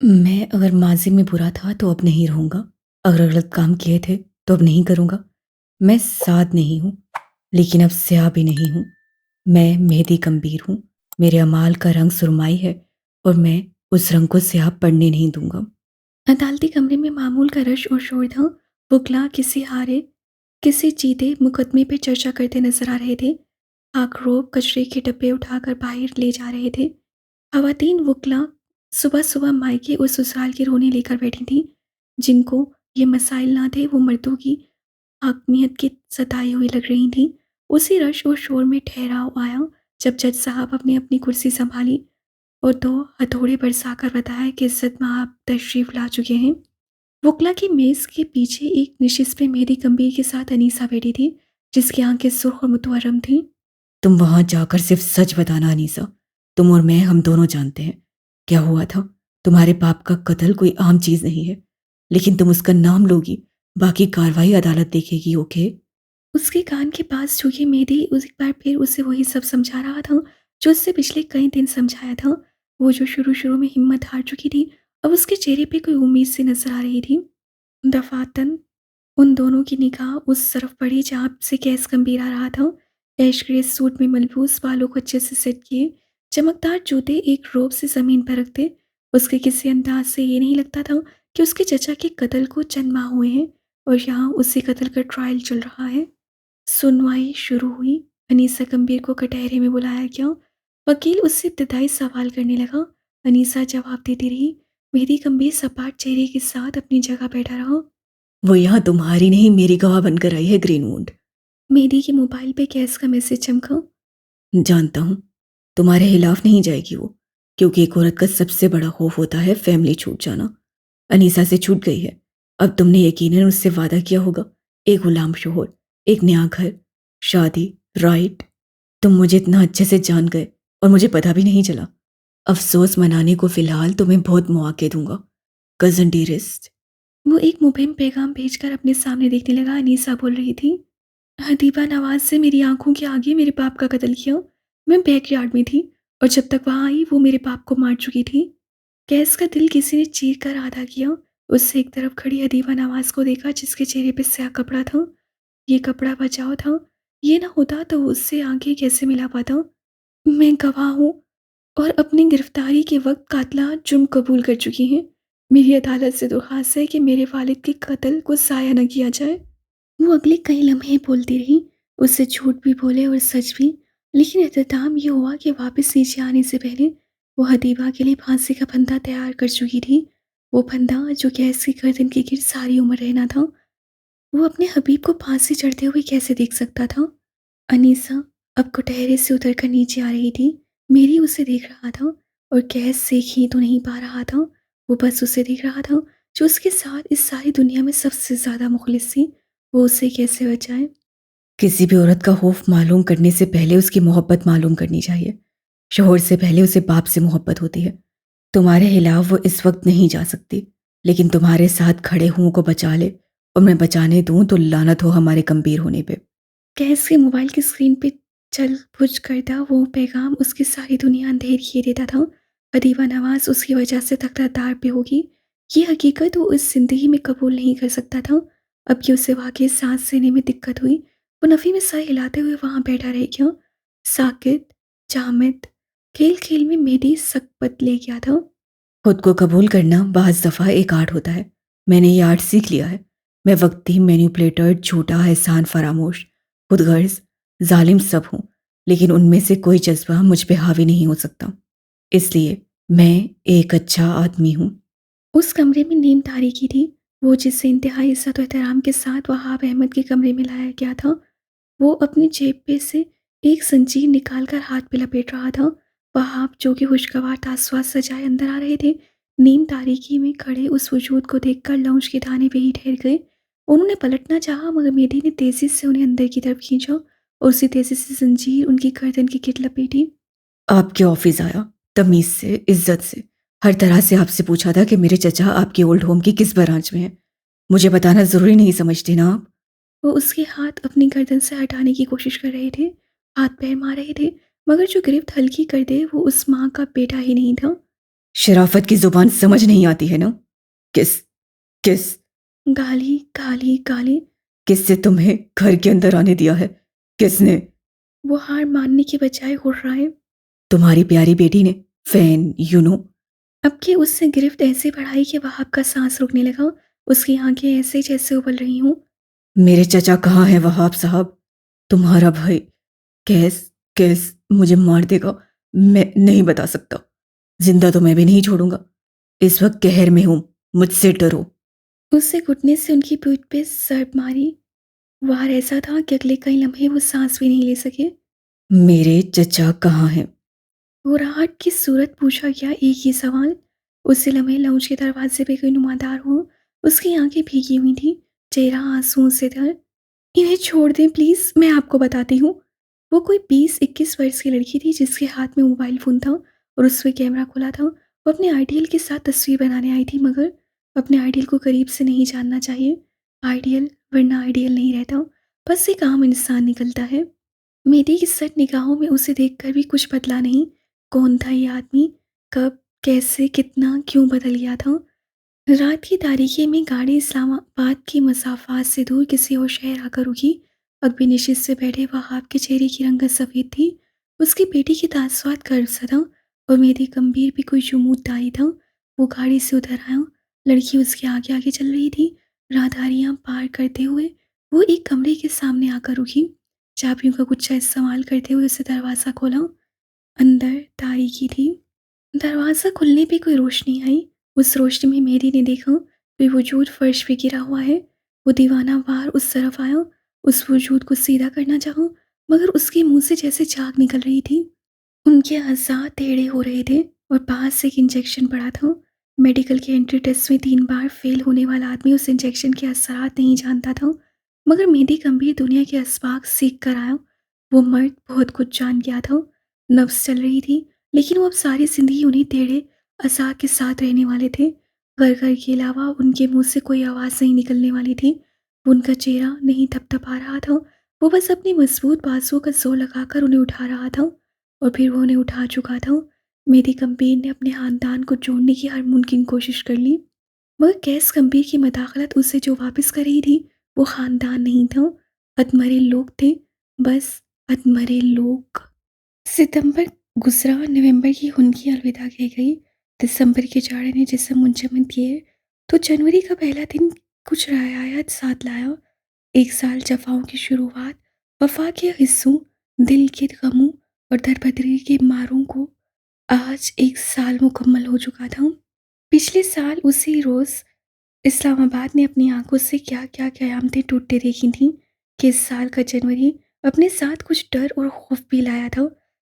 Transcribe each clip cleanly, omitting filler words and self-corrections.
मैं अगर माज़ी में बुरा था तो अब नहीं रहूँगा। अगर गलत काम किए थे तो अब नहीं करूँगा। मैं साद नहीं हूँ, लेकिन अब स्याह भी नहीं हूँ। मैं मेहदी गंभीर हूँ। मेरे अमाल का रंग सुरमई है और मैं उस रंग को स्याह पड़ने नहीं दूँगा। अदालती कमरे में मामूल का रश और शोर था। वकील किसी हारे, किसी जीते मुकदमे पे चर्चा करते नजर आ रहे थे। आखरों कचरे के डब्बे उठाकर बाहर ले जा रहे थे। खवातीन वकला सुबह-सुबह मायके और ससुराल के रोने लेकर बैठी थीं। जिनको ये मसाइल ना थे, वो मर्दों की हकमियत की सताई हुई लग रही थीं। उसी रश और शोर में ठहराव आया जब जज साहब अपनी अपनी कुर्सी संभाली और 2 हथौड़े बरसाकर बताया कि इज़्ज़त माँ आप तशरीफ़ ला चुके हैं। वकला की मेज़ के पीछे एक नशिस्त पे मेरी गंभीर के साथ अनीसा बैठी थी, जिसकी आंखें सुर्ख और मुतवर्रम थीं। तुम वहां जाकर सिर्फ सच बताना अनीसा। तुम और मैं हम दोनों जानते हैं क्या हुआ था। तुम्हारे बाप का कत्ल कोई आम चीज नहीं है, लेकिन तुम उसका नाम लोगी। बाकी कार्रवाई अदालत देखेगी। ओके। उसके कान के पास झुकी मेरी उस एक बार फिर उसे वही सब समझा रहा था जो उससे पिछले कई दिन समझाया था। वो जो शुरू शुरू में हिम्मत हार चुकी थी, अब उसके चेहरे पे कोई उम्मीद सी नजर आ रही थी। दफातन उन दोनों की निगाह उस तरफ पड़ी जहाँ से गैस गंभीर आ रहा था। ऐश ग्रे सूट में मलबूस बालों को अच्छे से सेट किए, चमकदार जूते एक रोब से जमीन पर रखते। उसके किसी अंदाज से ये नहीं लगता था कि उसके चचा के कत्ल को चंद माह हुए हैं और यहाँ उसी कत्ल का ट्रायल चल रहा है। सुनवाई शुरू हुई। अनीसा गंभीर को कटहरे में बुलाया गया। वकील उससे इब्तदाई सवाल करने लगा। अनीसा जवाब देती रही। मेरी गंभीर सपाट चेहरे के साथ अपनी जगह बैठा रहा। वो यहाँ तुम्हारी नहीं मेरी गवाह बनकर आई है ग्रीनवुड। मेरी के मोबाइल पे गैस का मैसेज चमका। जानता हूँ तुम्हारे खिलाफ नहीं जाएगी वो, क्योंकि एक औरत का सबसे बड़ा खौफ होता है फैमिली छूट जाना। अनीसा से छूट गई है। अब तुमने यकीनन उससे वादा किया होगा, एक गुलाम शोहर, एक नया घर, शादी। राइट। तुम मुझे इतना अच्छे से जान गए और मुझे पता भी नहीं चला। अफसोस मनाने को फिलहाल तुम्हें बहुत मौके दूंगा। कजन डीरेस्ट। वो एक मुबहिम पैगाम भेजकर अपने सामने देखने लगा। अनीसा बोल रही थी, हदीबा नवाज से मेरी आंखों के आगे मेरे बाप का कत्ल किया। मैं बैकयार्ड में थी और जब तक वहां आई वो मेरे बाप को मार चुकी थी। गैस का दिल किसी ने चीर कर आधा किया। उससे एक तरफ खड़ी हदीबा नवाज को देखा जिसके चेहरे पे स्याह कपड़ा था। ये कपड़ा बचाव था। ये ना होता तो वो उससे आंखें कैसे मिला पाता। मैं गवाह हूँ और अपनी गिरफ्तारी के वक्त कातला जुर्म कबूल कर चुकी हैं। मेरी अदालत से दरख्वास्त है कि मेरे वालिद के कत्ल को ज़ाया न किया जाए। वो अगले कई लम्हे बोलती रही। उससे झूठ भी बोले और सच भी। लेकिन इख्तिताम ये हुआ कि वापस नीचे आने से पहले वो हदीबा के लिए फांसी का फंदा तैयार कर चुकी थी। वो फंदा जो गैस की गर्दन के गिर सारी उम्र रहना था। वो अपने हबीब को फांसी चढ़ते हुए कैसे देख सकता था। अनीसा अब कुटहरे से उतरकर नीचे आ रही थी। मेरी उसे देख रहा था और गैस से ही तो नहीं पा रहा था। वो बस उसे देख रहा था जो उसके साथ इस सारी दुनिया में सबसे ज़्यादा मुखलिस थी। वो उसे कैसे बचाए। किसी भी औरत का खौफ मालूम करने से पहले उसकी मोहब्बत मालूम करनी चाहिए। शोहर से पहले उसे बाप से मोहब्बत होती है। तुम्हारे खिलाफ वो इस वक्त नहीं जा सकती, लेकिन तुम्हारे साथ खड़े हुओं को बचा ले और मैं बचाने दूं तो लानत हो हमारे गंभीर होने पे। कैस के मोबाइल की स्क्रीन पे चल बुझ करता वो पैगाम उसकी सारी दुनिया अंधेर किए देता था। अदीबा नवाज उसकी वजह से तख्तादार पे होगी। ये हकीकत वो इस जिंदगी में कबूल नहीं कर सकता था। अब कि उसे वाकई सांस लेने में दिक्कत हुई, वो नफ़ी में सर हिलाते हुए वहां बैठा रह गया। साकित, जामिद, खेल खेल में मेरी सकपत ले गया था। खुद को कबूल करना बाज़ दफ़ा एक आर्ट होता है। मैंने ये आर्ट सीख लिया है। मैं वक्ती मैनिपुलेटर, झूठा, एहसान फरामोश, खुदगर्ज, जालिम सब हूँ, लेकिन उनमें से कोई जज्बा मुझ पे हावी नहीं हो सकता। इसलिए मैं एक अच्छा आदमी हूँ। उस कमरे में नीम तारीकी थी। वो जिसे इंतहाई इज्जत और एहतराम के साथ वहाब अहमद के कमरे में लाया गया था, वो अपनी जेब पे से एक जंजीर निकालकर हाथ पे लपेट रहा था। वहाब जो कि खुशगवार तासुआत सजाए अंदर आ रहे थे, नीम तारीकी में खड़े उस वजूद को देखकर लौंज के दाने पे ही ठहर गए। उन्होंने पलटना चाहा मगर मेधी ने तेजी से उन्हें अंदर की तरफ खींचा और उसी तेजी से जंजीर उनकी गर्दन की गिर लपेटी। आपके ऑफिस आया, तमीज से, इज्जत से, हर तरह से आपसे पूछा था कि मेरे चचा आपके ओल्ड होम की किस ब्रांच में है। मुझे बताना जरूरी नहीं समझते ना आप। वो उसके हाथ अपनी गर्दन से हटाने की कोशिश कर रहे थे, हाथ पैर मार रहे थे, मगर जो गिरफ्त हल्की कर दे वो उस माँ का बेटा ही नहीं था। शराफत की जुबान समझ नहीं आती है ना? किस किस गाली गाली गाली किससे तुम्हें घर के अंदर आने दिया है? किसने? वो हार मानने की बजाय उड़ रहा है। तुम्हारी प्यारी बेटी ने। Fan, you know. अब की उससे गिरफ्त ऐसे बढ़ाई कि वहाब का सांस रुकने लगा। उसकी आंखें ऐसे जैसे उबल रही हूँ। मेरे चचा कहाँ हैं वहाब साहब? तुम्हारा भाई। कैस कैस मुझे मार देगा। मैं नहीं बता सकता। जिंदा तो मैं भी नहीं छोड़ूंगा। इस वक्त कहर में हूं। मुझसे डरो। उससे घुटने से उनकी पीठ पे सर मारी। वार ऐसा था कि अगले कई लम्हे वो सांस भी नहीं ले सके। मेरे चचा कहाँ हैं? वो राहत की सूरत पूछा गया, एक ही सवाल। उसी लम्हे लाउंज के दरवाजे पे कोई नुमादार हो। उसकी आंखें भीगी हुई थी, चेहरा आंसुओं से तर। इन्हें छोड़ दें प्लीज, मैं आपको बताती हूँ। वो कोई 20-21 वर्ष की लड़की थी जिसके हाथ में मोबाइल फोन था और उस पर कैमरा खुला था। वो अपने आइडियल के साथ तस्वीर बनाने आई थी, मगर अपने आइडियल को करीब से नहीं जानना चाहिए। आइडियल वरना आइडियल नहीं रहता, बस एक आम इंसान निकलता है। मेरी की सट निगाहों में उसे देखकर भी कुछ बदला नहीं। कौन था ये आदमी? कब, कैसे, कितना, क्यों बदल गया था? रात की तारीकी में गाड़ी इस्लामाबाद की मसाफात से दूर किसी और शहर आकर रुकी। अकबर निशित से बैठे वहाब के चेहरे की रंगत सफ़ेद थी। उसकी बेटी की तासुआत कर्ज सा था और मेरी गंभीर भी कोई जमूदारी था। वो गाड़ी से उतर आया। लड़की उसके आगे आगे चल रही थी। राहदारियाँ पार करते हुए वो एक कमरे के सामने आकर रुकी। चाबियों का गुच्छा इस्तेमाल करते हुए उसे दरवाज़ा खोला। अंदर तारीकी थी। दरवाज़ा खुलने पे कोई रोशनी आई। उस रोशनी में मेरी ने देखा कोई वजूद फर्श पे गिरा हुआ है। वो दीवाना वार उस तरफ आया। उस वजूद को सीधा करना चाहा, मगर उसके मुंह से जैसे झाग निकल रही थी। उनके अज़ा टेढ़े हो रहे थे और पास से एक इंजेक्शन पड़ा था। मेडिकल के एंट्री टेस्ट में 3 बार फेल होने वाला आदमी उस इंजेक्शन के असरात नहीं जानता था, मगर मेरी गंभीर दुनिया के असबाक सीख कर आया। वो मर्द बहुत कुछ जान गया था। नफ्स चल रही थी, लेकिन वो अब सारी जिंदगी उन्हीं टेढ़े असा के साथ रहने वाले थे। घर घर के अलावा उनके मुंह से कोई आवाज़ नहीं निकलने वाली थी। उनका चेहरा नहीं थपथपा रहा था। वो बस अपनी मजबूत बाजुओं का जोर लगाकर उन्हें उठा रहा था और फिर वो उन्हें उठा चुका था। मेरी कंपीर ने अपने खानदान को जोड़ने की हर मुमकिन कोशिश कर ली, मगर कैस कंपीर की मदाखलत उसे जो वापस कर रही थी वो खानदान नहीं था, अधमरे लोग थे। बस अधमरे लोग। सितंबर गुजरा, नवंबर की हुनकी अलविदा कह गई। दिसंबर के जाड़े ने जिसम मुंजमद किए, तो जनवरी का पहला दिन कुछ रायात साथ लाया। एक साल जफाओं की शुरुआत, वफा के हिस्सों, दिल के गमों और दरबदरी के मारों को। आज एक साल मुकम्मल हो चुका था। पिछले साल उसी रोज़ इस्लामाबाद ने अपनी आंखों से क्या क्या क़यामतें टूटते देखी थीं कि इस साल का जनवरी अपने साथ कुछ डर और खौफ भी लाया था।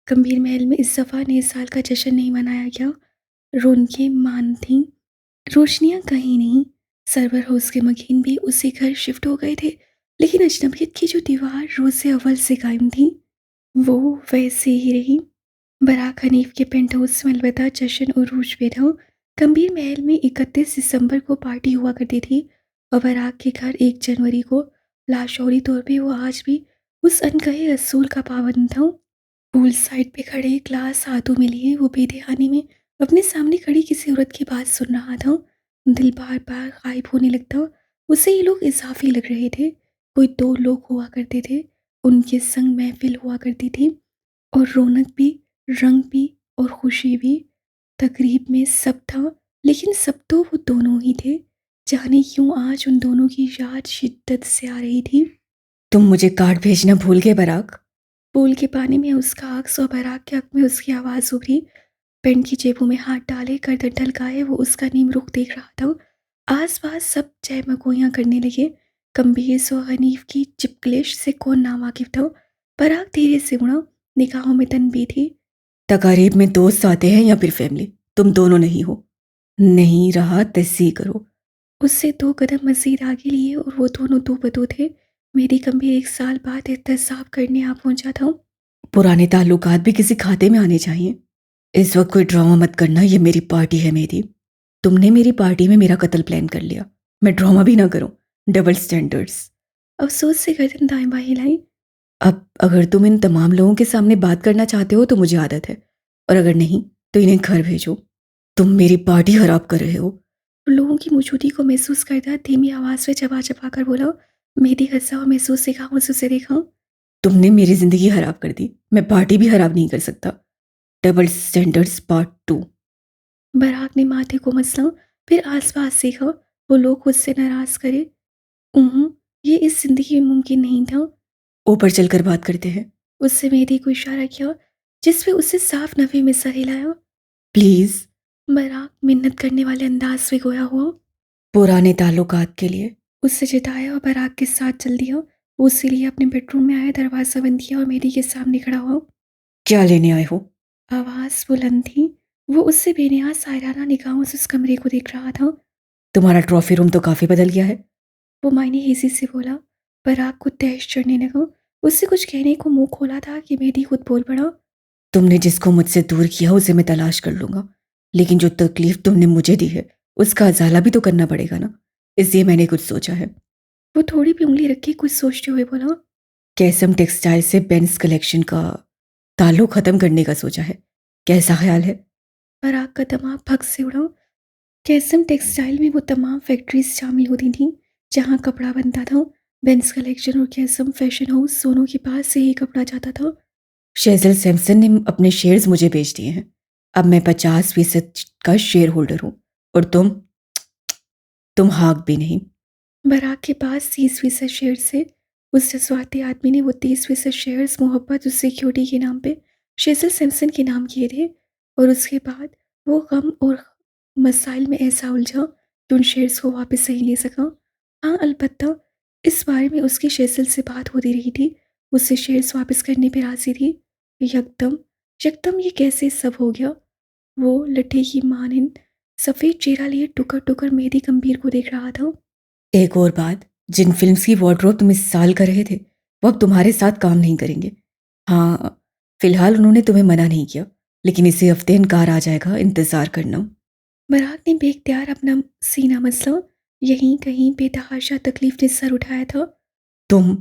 गंभीर महल में इस दफ़ा नए साल का जश्न नहीं मनाया गया। रौनकें मान थीं, रोशनियां कहीं नहीं। सरवर हाउस के मकीन भी उसी घर शिफ्ट हो गए थे, लेकिन अजनबियत की जो दीवार रोज़े अव्वल से कायम थी वो वैसे ही रही। बराक हनीफ के पेंट हाउस में अलविदा जश्न और रूज पे था। गंभीर महल में 31 दिसंबर को पार्टी हुआ करती थी और बराक के घर 1 जनवरी को। लाशौरी तौर पे वो आज भी उस अनकहे असूल का पाबंद था। पूल साइड पे खड़े ग्लास हाथों में लिए वो बेदहानी में अपने सामने खड़ी किसी औरत की बात सुन रहा था। दिल बार बार गायब होने लगता। उसे ये लोग इजाफी लग रहे थे। कोई 2 लोग हुआ करते थे, उनके संग महफिल हुआ करती थी, और रौनक भी, रंग भी और खुशी भी। तकरीब में सब था, लेकिन सब तो वो दोनों ही थे। जाने क्यों आज उन दोनों की याद शिद्दत से आ रही थी। तुम मुझे कार्ड भेजना भूल गए बराक? पूल के पानी में उसका अक्स और बराक के हक में उसकी आवाज़ उभरी। पेंट की जेबों में हाथ डाले गर्दन ढलकाए वो उसका नीम रुख देख रहा था। आसपास सब चहमकोइयाँ करने लगे। कम्बीज और हनीफ की चिपकलिश से कौन नावाकिफ था। बराक धीरे से मुड़ा, निगाहों में तनबी थी। तकारीब में दोस्त आते हैं या फिर फैमिली? तुम दोनों नहीं हो। नहीं रहा तस्सी करो। उससे 2 कदम मजीद आगे लिए और वो दोनों दो बदो थे। मेरी गंभीर 1 साल बाद एहतसाब करने आ पहुंचा था। पुराने ताल्लुकात भी किसी खाते में आने चाहिए। इस वक्त कोई ड्रामा मत करना, ये मेरी पार्टी है मेरी। तुमने मेरी पार्टी में मेरा कत्ल प्लान कर लिया। मैं ड्रामा भी ना करूं। Double standards. अफसोस से गर्दन दाएं बाएं हिलाई। अब अगर तुम इन तमाम लोगों के सामने बात करना चाहते हो तो मुझे आदत है, और अगर नहीं तो इन्हें घर भेजो। तुम मेरी पार्टी खराब कर रहे हो। लोगों की मौजूदगी को महसूस करता धीमी आवाज में चबा चबा कर बोला, मेहदी हंसा और महसूस से खामोश उसे देखा। तुमने मेरी जिंदगी खराब कर दी, मैं पार्टी भी खराब नहीं कर सकता। Double standards part 2। बराक ने माथे को मसला, फिर आसपास देखा। वो लोग खुद से नाराज करे। ये इस जिंदगी में मुमकिन नहीं था। ऊपर चलकर बात करते हैं। उससे मेहदी को इशारा किया, जिस पे उससे साफ नफे में सर हिलाया। प्लीज। बराक मिन्नत करने वाले अंदाज में गोया हुआ। पुराने ताल्लुकात के लिए। उससे जिताया और बराक के साथ चल दिया। वो उसके लिए अपने बेडरूम में आया, दरवाजा बंद किया और मेहदी के सामने खड़ा हुआ। क्या लेने आए हो? आवाज बुलंद थी। वो उससे बेनियाज सायराना निगाहों से उस कमरे को देख रहा था। तुम्हारा ट्रॉफी रूम तो काफी बदल गया है। वो मायने हेजी से बोला। बराक को तैश चढ़ने लगा। उससे कुछ कहने को मुंह खोला था कि मेहदी खुद बोल पड़ा। तुमने जिसको मुझसे दूर किया उसे मैं तलाश कर लूंगा, लेकिन जो तकलीफ तुमने मुझे दी है उसका अजाला भी तो करना पड़ेगा ना। इसलिए मैंने कुछ सोचा है। वो थोड़ी भी उंगली रखी कुछ सोचते हुए बोला। कैसम टेक्सटाइल से बेंस कलेक्शन का ताल्लुक खत्म करने का सोचा है, कैसा ख्याल है? बराक का दिमाग भग से उड़ा। कैसम टेक्सटाइल में वो तमाम फैक्ट्रीज शामिल होती थीं जहाँ कपड़ा बनता था। बेंस कलेक्शन और कैसम फैशन हाउस दोनों के पास से ही कपड़ा जाता था। शेजल सैमसन ने अपने शेयर्स मुझे बेच दिए हैं। अब मैं 50% का शेयर होल्डर हूँ। और तुम हाक भी नहीं। बराक के पास 30% शेयर से उस जज्बाती आदमी ने वो 30% शेयर्स मोहब्बत और सिक्योरिटी के नाम पे शेजल सैमसन के नाम किए थे। और उसके बाद वो गम और मसाइल में ऐसा उलझा कि उन शेयर्स को वापस नहीं ले सका। हाँ, अलबत्ता इस बारे में उसकी शेजल से बात होती रही थी। उससे शेयर्स वापस करने पे राजी थी। यकदम यकदम ये कैसे सब हो गया? वो लट्ठे की मानिंद सफ़ेद चेहरा लिए टुकर टुकर मेहदी गंभीर को देख रहा था। एक और बात, जिन फिल्म्स की वार्डरोब तुम इस साल कर रहे थे वो अब तुम्हारे साथ काम नहीं करेंगे। हाँ, फिलहाल उन्होंने तुम्हें मना नहीं किया, लेकिन इसी हफ्ते इनकार आ जाएगा, इंतज़ार करना। बराक ने बेख्तियार अपना सीना मसला। यहीं कहीं बेतहाशा तकलीफ ने सर उठाया था। तुम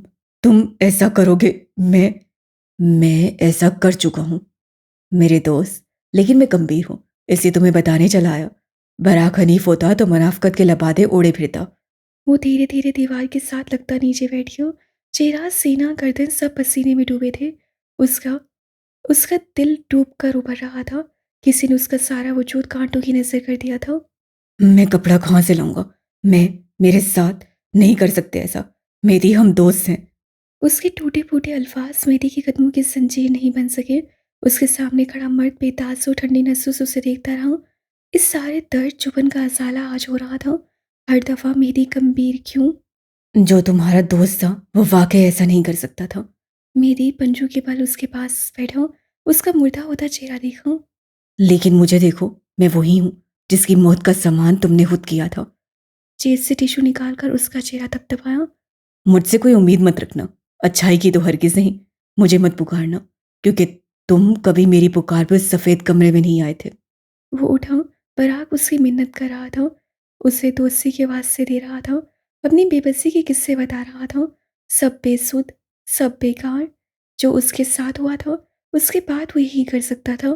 तुम ऐसा करोगे? मैं ऐसा कर चुका हूँ मेरे दोस्त, लेकिन मैं गंभीर हूँ, इसलिए तुम्हें बताने चला आया। बराक हनीफ होता तो मनाफकत के लबादे ओढ़े फिरता। वो धीरे धीरे दीवार के साथ लगता नीचे बैठ गया। चेहरा, सीना, गर्दन सब पसीने में डूबे थे। उसका उसका दिल डूब कर उभर रहा था। किसी ने उसका सारा वजूद कांटों की नजर कर दिया था। मैं कपड़ा कहाँ से लाऊंगा? मैं मेरे साथ नहीं कर सकते ऐसा। मेरी हम दोस्त हैं। उसके टूटे फूटे अल्फाज मेरी के कदमों की जंजीर नहीं बन सके। उसके सामने खड़ा मर्द बेतासु ठंडी नसों से उसे देखता रहा। इस सारे दर्द चुभन का असाला आज हो रहा था। हर दफा मेरी गंभीर क्यों? जो तुम्हारा दोस्त था वो वाकई ऐसा नहीं कर सकता था। मेरी पंजू के बल उसके पास बैठा, उसका मुर्दा होता चेहरा देखा। लेकिन मुझे देखो, मैं वही हूँ जिसकी मौत का सामान तुमने खुद किया था। जेब से टिश्यू निकालकर उसका चेहरा थपथपाया। मुझसे कोई उम्मीद मत रखना, अच्छाई की तो हरगिज नहीं। मुझे मत पुकारना, क्योंकि तुम कभी मेरी पुकार पर उस सफ़ेद कमरे में नहीं आए थे। वो उठा। बराक उसकी मिन्नत कर रहा था, उसे दोस्ती के वास्ते दे रहा था, अपनी बेबसी के किस्से बता रहा था। सब बेसुध, सब बेकार। जो उसके साथ हुआ था उसके बाद वो यही कर सकता था।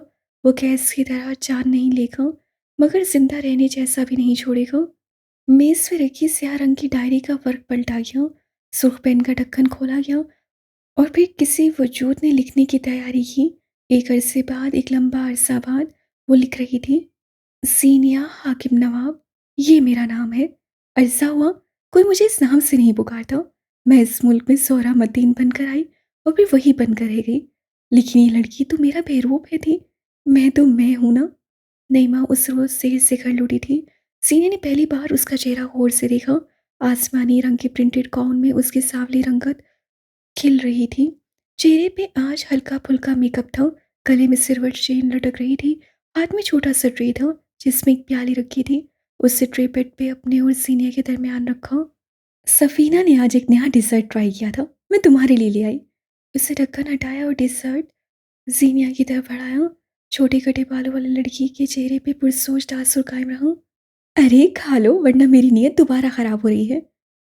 वो गैस की तरह जान नहीं लेगा, मगर जिंदा रहने जैसा भी नहीं छोड़ेगा। मेज पे रखी स्याह रंग की डायरी का वर्क पलटा गया। सुर्ख पेन का ढक्कन खोला गया और फिर किसी वजूद ने लिखने की तैयारी की। एक अरसे बाद, एक लंबा अरसा बाद, वो लिख रही थी, जीनिया हाकिम नवाब, ये मेरा नाम है। अरसा हुआ कोई मुझे इस नाम से नहीं पुकारता। मैं इस मुल्क में सोहरा मदीन बनकर आई और फिर वही बनकर रह गई। लेकिन ये लड़की तो मेरा बेरूप है थी। मैं तो मैं हूं ना। नईमा उस रोज देर से घर लौटी थी। सीने ने पहली बार उसका चेहरा गौर से देखा। आसमानी रंग के प्रिंटेड गाउन में उसकी सांवली रंगत खिल रही थी। चेहरे पे आज हल्का फुल्का मेकअप था। गले में सिल्वर चेन लटक रही थी। हाथ में छोटा सा ट्रे था जिसमें एक प्याली रखी थी। उससे ट्रे बेड पे अपने और सीनिया के दरमियान रखा। सफीना ने आज एक नया डिजर्ट ट्राई किया था, मैं तुम्हारे लिए ले आई। उससे ढक्कन हटाया और डिजर्ट जीनिया की तरफ बढ़ाया। छोटे कटे बालों वाली लड़की के चेहरे पे पुरसोच तासुर कायम रहा। अरे खा लो, वरना मेरी नीयत दोबारा खराब हो रही है।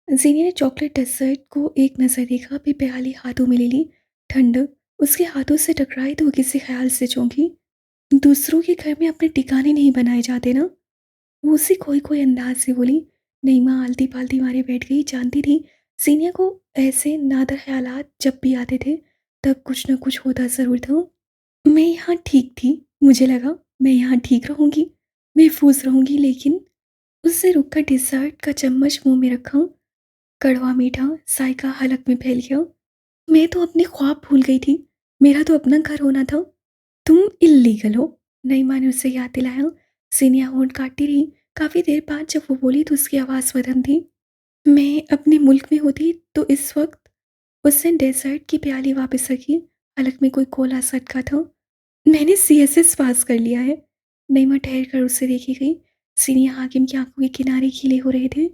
जीनिया ने चॉकलेट डेजर्ट को एक नज़र देखा, फिर प्याली हाथों में ले ली। ठंडक उसके हाथों से टकराई तो वो किसी ख्याल से चौंकी। दूसरों के घर में अपने ठिकाने नहीं बनाए जाते ना। वो उसी खोई-खोई अंदाज़ से बोली। नईमा आलती-पालती मारे बैठ गई, जानती थी सीनिया को ऐसे नादर ख़्यालात जब भी आते थे, तब कुछ न कुछ होता ज़रूर था। मैं यहाँ ठीक थी, मुझे लगा मैं यहाँ ठीक रहूँगी, महफ़ूज़ रहूँगी, लेकिन उससे रुककर डिज़र्ट का चम्मच मुँह में रखा, कड़वा-मीठा जायका हलक में फैल गया। मैं तो अपने ख्वाब भूल गई थी, मेरा तो अपना घर होना था। तुम इल्लीगल हो, नईमा ने उसे याद दिलाया। सीनिया होंठ काटती रही। काफ़ी देर बाद जब वो बोली तो उसकी आवाज़ मध्यम थी। मैं अपने मुल्क में होती तो इस वक्त। उसने डेजर्ट की प्याली वापस रखी। हलक में कोई कोला सा अटका था। मैंने सीएसएस पास कर लिया है। नईमा ठहर कर उससे देखी गई। सीनिया हाकिम की आंखों के किनारे गीले हो रहे थे।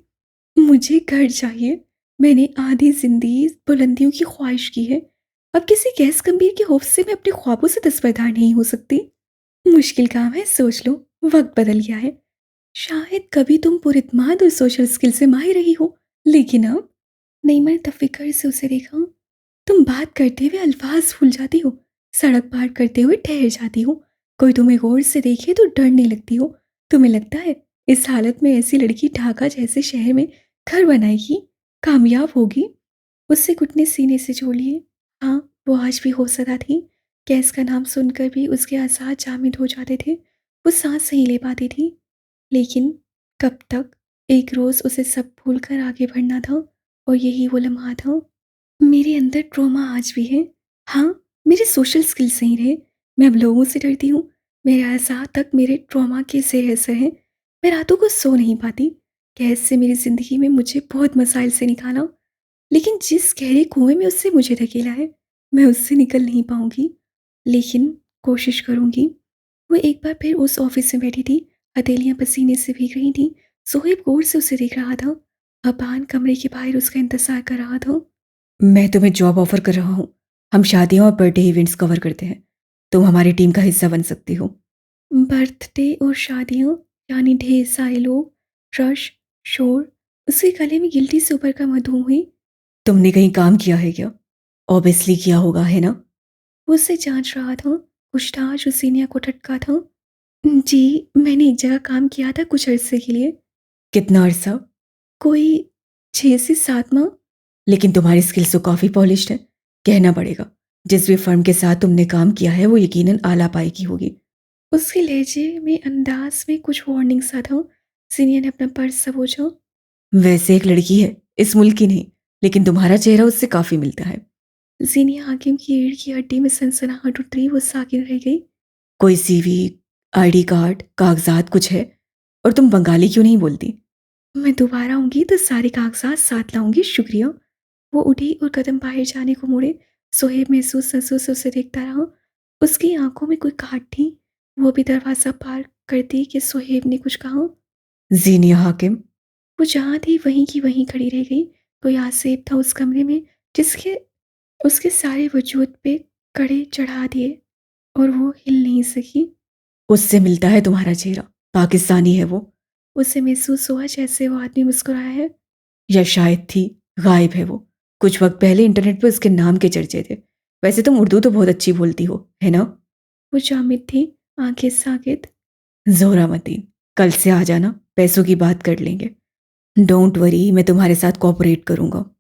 मुझे घर चाहिए। मैंने आधी जिंदगी बुलंदियों की ख्वाहिश की है। अब किसी गैस गंभीर के खौफ से मैं अपने ख्वाबों से दस्तबरदार नहीं हो सकती। मुश्किल काम है, सोच लो। वक्त बदल गया है। शायद कभी तुम पुरइत्माद और सोशल स्किल से माहिर रही हो, लेकिन अब। नईमा ने तफिक्र से उसे देखा। तुम बात करते हुए अल्फाज भूल जाती हो, सड़क पार करते हुए ठहर जाती हो, कोई तुम्हें गौर से देखे तो डरने लगती हो। तुम्हें लगता है इस हालत में ऐसी लड़की ढाका जैसे शहर में घर बनाएगी, कामयाब होगी। उससे घुटने सीने से जोड़ लिए। हाँ, वो आज भी खौफजदा थी। गैस का नाम सुनकर भी उसके आसार जामिद हो जाते थे। वो सांस नहीं ले पाती थी। लेकिन कब तक? एक रोज़ उसे सब भूलकर आगे बढ़ना था, और यही वो लम्हा था। मेरे अंदर ट्रॉमा आज भी है। हाँ, मेरे सोशल स्किल्स नहीं रहे। मैं अब लोगों से डरती हूँ। मेरे एहसास तक मेरे ट्रॉमा के ज़ेर असर हैं। मैं रातों को सो नहीं पाती। गैस से मेरी ज़िंदगी में मुझे बहुत मसाइल से निकाला, लेकिन जिस गहरे कुएं में उससे मुझे धकेला है, मैं उससे निकल नहीं पाऊंगी। लेकिन कोशिश करूंगी। वो एक बार फिर उस ऑफिस में बैठी थी। हथेलियां पसीने से भीग रही थीं। सोहेब गौर से उसे देख रहा था। अबान कमरे के बाहर उसका इंतजार कर रहा था। मैं तुम्हें जॉब ऑफर कर रहा हूँ। हम शादियों और बर्थडे इवेंट्स कवर करते हैं। तुम हमारी टीम का हिस्सा बन सकती हो। बर्थडे और शादियाँ, यानी ढेर सारे लोग, रश, शोर। उसके गले में गिल्टी से ऊपर का मधुम हुई। तुमने कहीं काम किया है क्या? ऑब्वियसली किया होगा, है ना? वो उससे जांच रहा था। पूछताछ उस सीनियर को टटका था। जी, मैंने एक जगह काम किया था कुछ अरसे के लिए। कितना अरसा? कोई 6 से 7 माह। लेकिन तुम्हारी स्किल्स तो काफ़ी पॉलिश्ड है। कहना पड़ेगा, जिस भी फर्म के साथ तुमने काम किया है वो यकीनन आला पाई की होगी। उसके लहजे में, अंदाज में कुछ वार्निंग सा था। सीनियर ने अपना पर्स सबोचा। वैसे एक लड़की है, इस मुल्क की नहीं, लेकिन तुम्हारा चेहरा उससे काफ़ी मिलता है। सीनियर हाकिम की रीढ़ की हड्डी में सनसनाहट उतरी। वो साकिन रह गई। कोई सीवी, आईडी कार्ड, कागजात कुछ है? और तुम बंगाली क्यों नहीं बोलती? मैं दोबारा आऊंगी तो सारे कागजात साथ लाऊंगी, शुक्रिया। वो उठी और कदम बाहर जाने को मुड़े। सोहेब महसूस महसूस उसे देखता रहा। उसकी आंखों में कोई घाट थी। वो भी दरवाजा पार करती कि सोहेब ने कुछ कहा। जीनिया हाकिम। वो जहाँ थी वहीं की वहीं खड़ी रह गई। कोई आसेब था उस कमरे में, जिसके उसके सारे वजूद पे कड़े चढ़ा दिए, और वो हिल नहीं सकी। उससे मिलता है तुम्हारा चेहरा। पाकिस्तानी है वो। उसे महसूस हुआ जैसे वो आदमी मुस्कुराया है। या शायद थी। गायब है वो। कुछ वक्त पहले इंटरनेट पर उसके नाम के चर्चे थे। वैसे तुम उर्दू तो बहुत अच्छी बोलती हो, है ना? वो जामिद थी, आंखें साकित। जोहरा मतीन, कल से आ जाना, पैसों की बात कर लेंगे। डोंट वरी, मैं तुम्हारे साथ कोऑपरेट करूंगा।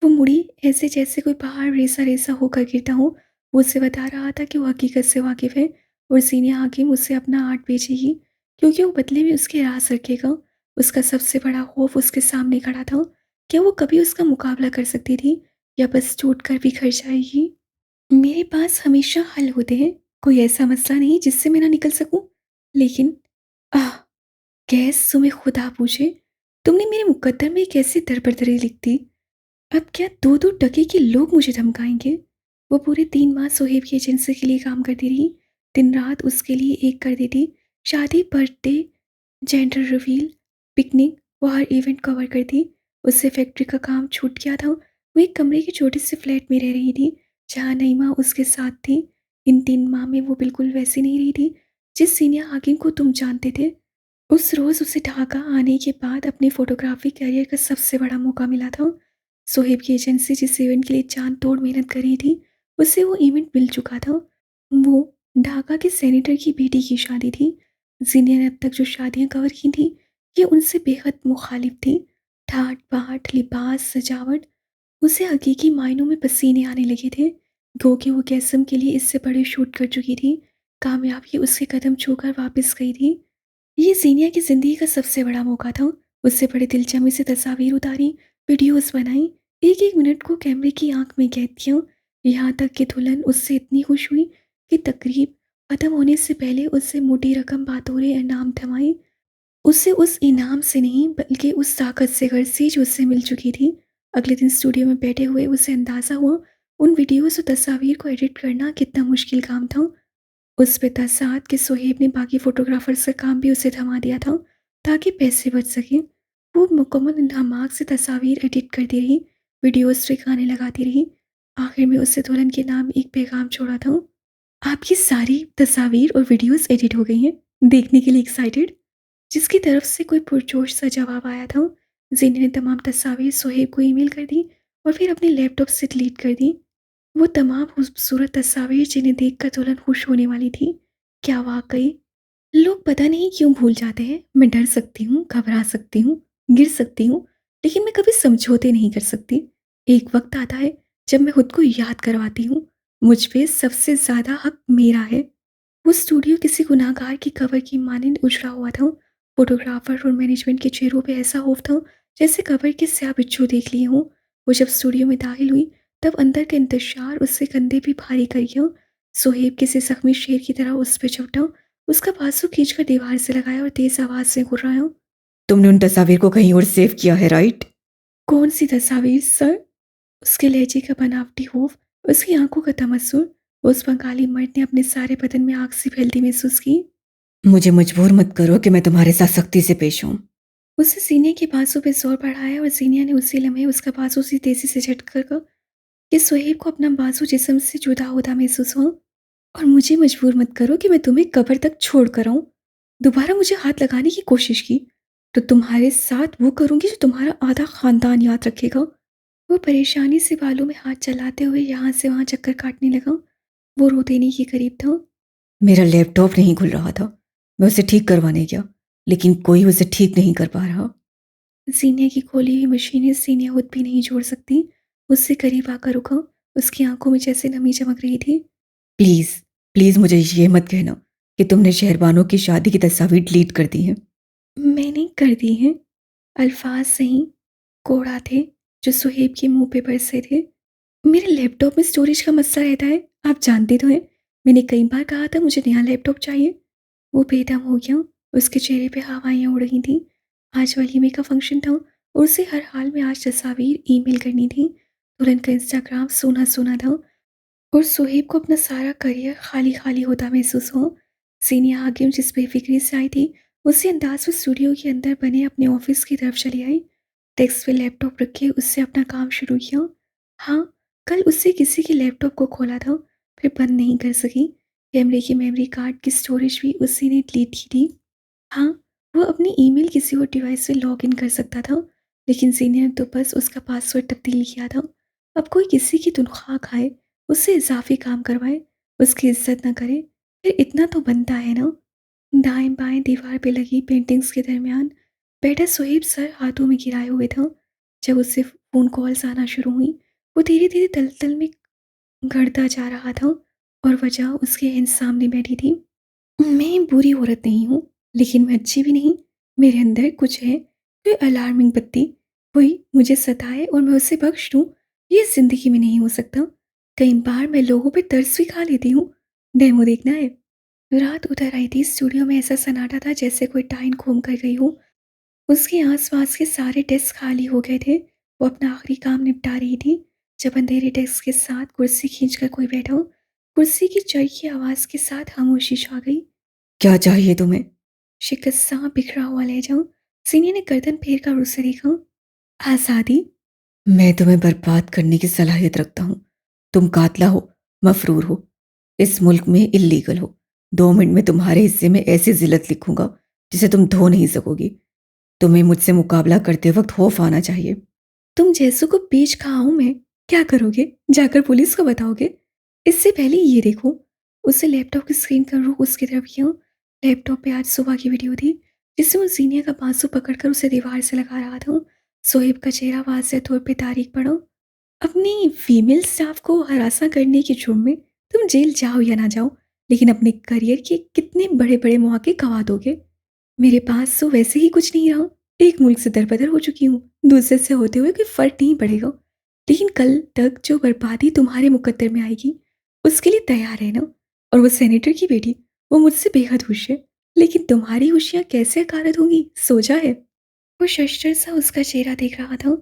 वो मुड़ी, ऐसे जैसे कोई पहाड़ रेसा रेसा होकर गिरता हो। वो उसे बता रहा था कि वो हकीकत से वाकिफ है, और सीनियर हाकिम उससे अपना आर्ट बेचेगी, क्योंकि वो बदले में उसके राज रखेगा। उसका सबसे बड़ा खौफ उसके सामने खड़ा था। क्या वो कभी उसका मुकाबला कर सकती थी, या बस टूट कर बिखर जाएगी? मेरे पास हमेशा हल होते हैं। कोई ऐसा मसला नहीं जिससे मैं ना निकल सकूं। लेकिन आह, गैस तुम्हें खुदा पूछे, तुमने मेरे मुकद्दर में कैसे दरबदरी लिख दी? अब क्या 2-2 टके के लोग मुझे धमकाएंगे? वो पूरे 3 माह सोहेब की एजेंसी के लिए काम करती रही। दिन रात उसके लिए एक कर देती। शादी, बर्थडे, जेंडर रिवील, पिकनिक, वो हर इवेंट कवर करती। उससे फैक्ट्री का काम छूट गया था। वो एक कमरे के छोटे से फ्लैट में रह रही थी, जहाँ नईमा उसके साथ थी। इन 3 माह में वो बिल्कुल वैसी नहीं रही थी जिस सीनियर हाकिम को तुम जानते थे। उस रोज़ उसे ढाका आने के बाद अपने फोटोग्राफी करियर का सबसे बड़ा मौका मिला था। सोहेब की एजेंसी जिस इवेंट के लिए जान तोड़ मेहनत कर रही थी, उसे वो इवेंट मिल चुका था। वो ढाका के सेनेटर की बेटी की शादी थी। जीनिया ने अब तक जो शादियां कवर की थी, ये उनसे बेहद मुखालिफ थी। ठाट बाट, लिबास, सजावट, उसे हकीकी मायनों में पसीने आने लगे थे। गो कि वो कैसम के लिए इससे बड़े शूट कर चुकी थी। कामयाबी उसके कदम छूकर वापस गई थी। ये जीनिया की ज़िंदगी का सबसे बड़ा मौका था। उससे बड़े दिलचस्पी से तस्वीर उतारी, वीडियोस बनाई, एक एक मिनट को कैमरे की आंख में कैद किया। यहाँ तक कि दुल्हन उससे इतनी खुश हुई कि तकरीब खत्म होने से पहले उससे मोटी रकम बातोरे इनाम थमाई। उसे उस इनाम से नहीं बल्कि उस ताकत से गर्जी जो उससे मिल चुकी थी। अगले दिन स्टूडियो में बैठे हुए उसे अंदाज़ा हुआ उन वीडियोस और तस्वीर को एडिट करना कितना मुश्किल काम था। उस पे था साथ कि सोहेब ने बाकी फोटोग्राफर्स का काम भी उसे थमा दिया था ताकि पैसे बच सके। वो मुकम्मल दिमाग से तस्वीर एडिट करती रही, वीडियोस ठिकाने लगाती रही। आखिर में उससे दुल्हन के नाम एक पैगाम छोड़ा था। आपकी सारी तस्वीर और वीडियोस एडिट हो गई हैं, देखने के लिए एक्साइटेड? जिसकी तरफ से कोई पुरजोश सा जवाब आया था। जीनी ने तमाम तस्वीर सोहेब को ईमेल कर दी और फिर अपने लैपटॉप से डिलीट कर दी। वो तमाम खूबसूरत तस्वीर जिन्हें देखकर दुल्हन खुश होने वाली थी, क्या वाकई? लोग पता नहीं क्यों भूल जाते हैं। मैं डर सकती हूँ, घबरा सकती हूँ, गिर सकती हूँ, लेकिन मैं कभी समझौते नहीं कर सकती। एक वक्त आता है जब मैं खुद को याद करवाती हूँ, मुझ पे सबसे ज़्यादा हक मेरा है। वो स्टूडियो किसी गुनाहगार की कबर की मानंद उजड़ा हुआ था। फोटोग्राफर और मैनेजमेंट के चेहरों पे ऐसा खौफ था जैसे कबर के स्याह बिच्छू देख लिए हों। वो जब स्टूडियो में दाखिल हुई तब अंदर का इंतजार उससे कंधे भी भारी कर गया। सोहेब किसी जख्मी शेर की तरह उस पर चौटा, उसका बाजू खींचकर दीवार से लगाया और तेज आवाज से गुर्राया, तुमने उन तस्वीर को कहीं और सेव किया है, राइट? कौन सी तस्वीर सर? उसके लहजे का बनावटी खौफ, उसकी आंखों का तमस्सुर, उस बंगाली मर्द ने अपने सारे बदन में आग सी फैलती महसूस की। मुझे मजबूर मत करो कि मैं तुम्हारे साथ सख्ती से पेश हूँ। उसने सीने के बाजू पे जोर बढ़ाया और सीनिया ने उसी लम्हे उसका बाजू सी तेजी से झटक कर कि सोहेब को अपना बाजू जिस्म से जुदा होता महसूस हुआ। और मुझे मजबूर मत करो कि मैं तुम्हें कब्र तक छोड़ कर आऊं। दोबारा मुझे हाथ लगाने की कोशिश की तो तुम्हारे साथ वो करूंगी जो तुम्हारा आधा खानदान याद रखेगा। वो परेशानी से बालों में हाथ चलाते हुए यहाँ से वहाँ चक्कर काटने लगा। वो रो देने के करीब था। मेरा लैपटॉप नहीं खुल रहा था, मैं उसे ठीक करवाने गया, लेकिन कोई उसे ठीक नहीं कर पा रहा। सीने की खोली हुई मशीनें सीने खुद भी नहीं जोड़ सकती। उससे करीब आकर रुका, उसकी आंखों में जैसे नमी चमक रही थी। प्लीज, प्लीज मुझे ये मत कहना कि तुमने शहरबानों की शादी की तस्वीर डिलीट कर दी हैं। मैंने कर दी हैं। अल्फाज सही कोड़ा थे जो सुहेब के मुंह पे बरसे थे। मेरे लैपटॉप में स्टोरेज का मसला रहता है, आप जानते तो हैं। मैंने कई बार कहा था मुझे नया लैपटॉप चाहिए। वो बेदम हो गया, उसके चेहरे पे हवाइयाँ उड़ रही थीं। आज वलीमे का फंक्शन था और उसे हर हाल में आज तस्वीर ईमेल करनी थी। तुरंत का इंस्टाग्राम सोना सोना था और सुहेब को अपना सारा करियर खाली खाली होता महसूस हुआ। सीनिया हाकिम जिस बेफिक्री से आई थी, उसी अंदाज में स्टूडियो के अंदर बने अपने ऑफिस की तरफ चली आई। डेस्क पे लैपटॉप रखे उससे अपना काम शुरू किया। हाँ, कल उससे किसी के लैपटॉप को खोला था, फिर बंद नहीं कर सकी। कैमरे की मेमोरी कार्ड की स्टोरेज भी उसी ने डिलीट की थी। हाँ, वो अपनी ईमेल किसी और डिवाइस से लॉग इन कर सकता था, लेकिन सीनियर ने तो बस उसका पासवर्ड तब्दील किया था। अब कोई किसी की तनख्वाह खाए, उससे इजाफी काम करवाए, उसकी इज्जत ना करे, फिर इतना तो बनता है ना। दाएं बाएं दीवार पे लगी पेंटिंग्स के दरमियान बैठा सोहेब सर हाथों में गिराए हुए था। जब उससे फ़ोन कॉल्स आना शुरू हुई, वो धीरे धीरे तलतल में घटता जा रहा था और वजह उसके इन सामने बैठी थी। मैं बुरी औरत नहीं हूँ, लेकिन मैं अच्छी भी नहीं। मेरे अंदर कुछ है, कोई अलार्मिंग बत्ती। कोई मुझे सताए और मैं उसे बख्श दूँ, ये ज़िंदगी में नहीं हो सकता। कई बार मैं लोगों पे तरस भी खा लेती हूँ। डेमो देखना है? रात उतर आई थी, स्टूडियो में ऐसा सन्नाटा था जैसे कोई टाइन घूम कर गई हो। उसके आसपास के सारे डेस्क खाली हो गए थे। वो अपना आखिरी काम निपटा रही थी जब अंधेरे डेस्क के साथ कुर्सी खींचकर कोई बैठा हो। कुर्सी की चई की आवाज़ के साथ खामोशी छा गई। क्या चाहिए तुम्हें? शिकस्त सा बिखरा हुआ लहजा। सीने ने गर्दन फेर कर उससे देखा। आज़ादी। मैं तुम्हें बर्बाद करने की सलाहियत रखता हूँ। तुम कातला हो, मफरूर हो, इस मुल्क में इल्लीगल हो। 2 मिनट में तुम्हारे हिस्से में ऐसी जिल्लत लिखूंगा जिसे तुम धो नहीं सकोगी। तुम्हें मुझसे मुकाबला करते वक्त खौफ आना चाहिए। तुम जैसों को बेच खा हूं मैं। क्या करोगे? जाकर पुलिस को बताओगे? इससे पहले ये देखो। उसे लैपटॉप की स्क्रीन का रुख उसकी तरफ किया। लैपटॉप पे आज सुबह की वीडियो थी, जिसमें वो जीनिया का बाजू पकड़कर उसे दीवार से लगा रहा था। सोहेब का चेहरा वाज़ेह तौर पे तारीख पड़ा। अपनी फीमेल स्टाफ को हरासा करने के जुर्म में तुम जेल जाओ या ना जाओ, लेकिन अपने करियर के कितने बड़े-बड़े मौके गँवा दोगे। मेरे पास तो वैसे ही कुछ नहीं रहा। एक मुल्क से दरबदर हो चुकी हूँ, दूसरे से होते हुए कोई फ़र्क नहीं पड़ेगा। लेकिन कल तक जो बर्बादी तुम्हारे मुकद्दर में आएगी, उसके लिए तैयार रहना। और वो सेनेटर की बेटी, वो मुझसे बेहद खुश है, लेकिन तुम्हारी खुशियाँ कैसे अकारत होंगी, सोचा है? वो शशर सा उसका चेहरा देख रहा था।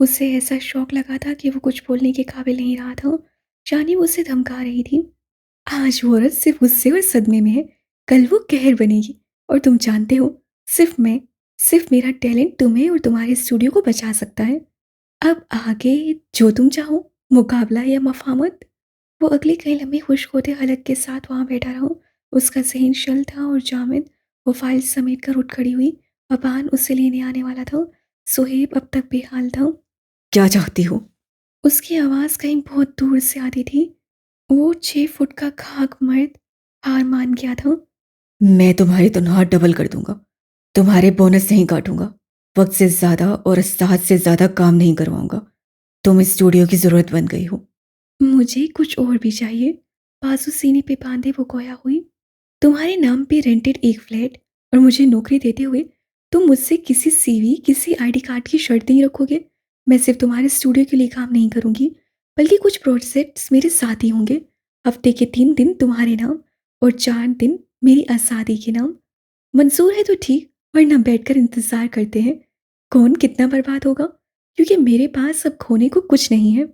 उसे ऐसा शौक लगा था कि वो कुछ बोलने के काबिल नहीं रहा था। जानी वो उसे धमका रही थी। आज वो औरत सिर्फ गुस्से और सदमे में है, कल वो कहर बनेगी। और तुम जानते हो, सिर्फ मेरा टैलेंट तुम्हें और तुम्हारे स्टूडियो को बचा सकता है। अब आगे जो तुम चाहो, मुकाबला या मफामत। वो अगले कई लम्हे खुश्क होते हलक के साथ वहाँ बैठा रहा। उसका ज़हन शल था और जामिद वो फाइल समेट कर उठ खड़ी हुई। अबान उसे लेने आने वाला था। सुहेब अब तक बेहाल था। क्या चाहती हो? उसकी आवाज़ कहीं बहुत दूर से आती थी। वो 6 फुट का खाक मर्द हार मान गया था। मैं तुम्हारी तनख्वाह डबल कर दूंगा, तुम्हारे बोनस नहीं काटूंगा, वक्त से ज़्यादा और उस्ताद से ज़्यादा काम नहीं करवाऊंगा। तुम इस स्टूडियो की ज़रूरत बन गई हो। मुझे कुछ और भी चाहिए। बाजू सीने पे बांधे वो गोया हुई। तुम्हारे नाम पे रेंटेड एक फ्लैट और मुझे नौकरी देते हुए तुम मुझसे किसी सीवी, किसी आईडी कार्ड की शर्त नहीं रखोगे। मैं सिर्फ तुम्हारे स्टूडियो के लिए काम नहीं करूंगी, बल्कि कुछ प्रोजेक्ट्स मेरे साथ ही होंगे। हफ्ते के 3 दिन तुम्हारे नाम और 4 दिन मेरी आज़ादी के नाम। मंजूर है तो ठीक, वरना बैठकर इंतजार करते हैं कौन कितना बर्बाद होगा, क्योंकि मेरे पास अब खोने को कुछ नहीं है।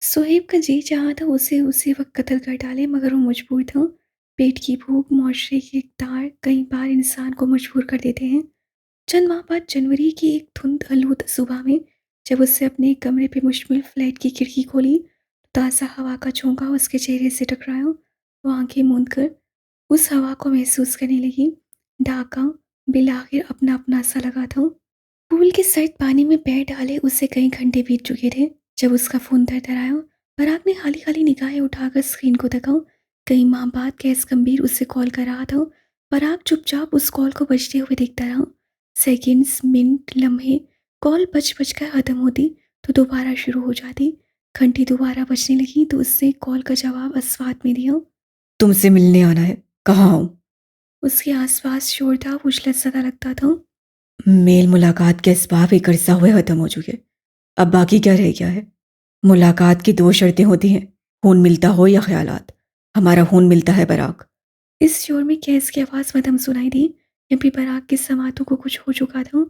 सोहेब का जी चाहा था उसे उसी वक्त कत्ल कर डाले, मगर वो मजबूर था। पेट की भूख, मुआशरे के इक़्तिदार कई बार इंसान को मजबूर कर देते हैं। चंद माह बाद जनवरी की एक धुंध आलूद सुबह में जब उससे अपने कमरे पे मुश्तमिल फ्लैट की खिड़की खोली, तो ताज़ा हवा का झोंका उसके चेहरे से टकराया। वो आंखें मूंद कर उस हवा को महसूस करने लगी। ढाका बिलाखिर अपना अपना सा लगा था। पूल के सर्द पानी में पैर डाले उसे कई घंटे बीत चुके थे जब उसका फ़ोन थरथराया। पराग ने खाली खाली निगाहें उठाकर स्क्रीन को देखा। कई माह बाद कैस गंभीर उससे कॉल कर रहा था। पराग चुपचाप उस कॉल को बजते हुए देखता रहा। सेकंड्स, मिनट, लम्हे। कॉल बज बज कर ख़त्म होती तो दोबारा शुरू हो जाती। घंटी दोबारा बजने लगी तो उसने कॉल का जवाब अस्वाद में दिया। तुमसे मिलने आना है, कहाँ आऊँ? उसके आसपास शोर था, उछलत सा लगता था। मेल मुलाकात के असबाब एक अरसा हुए ख़त्म हो चुके, अब बाकी क्या रह गया है? मुलाकात की 2 शर्तें होती हैं, खून मिलता हो या ख्यालात। हमारा खून मिलता है पराग। इस शोर में कैस की आवाज़ मदम सुनाई दी। अभी पराग के समातों को कुछ हो चुका था।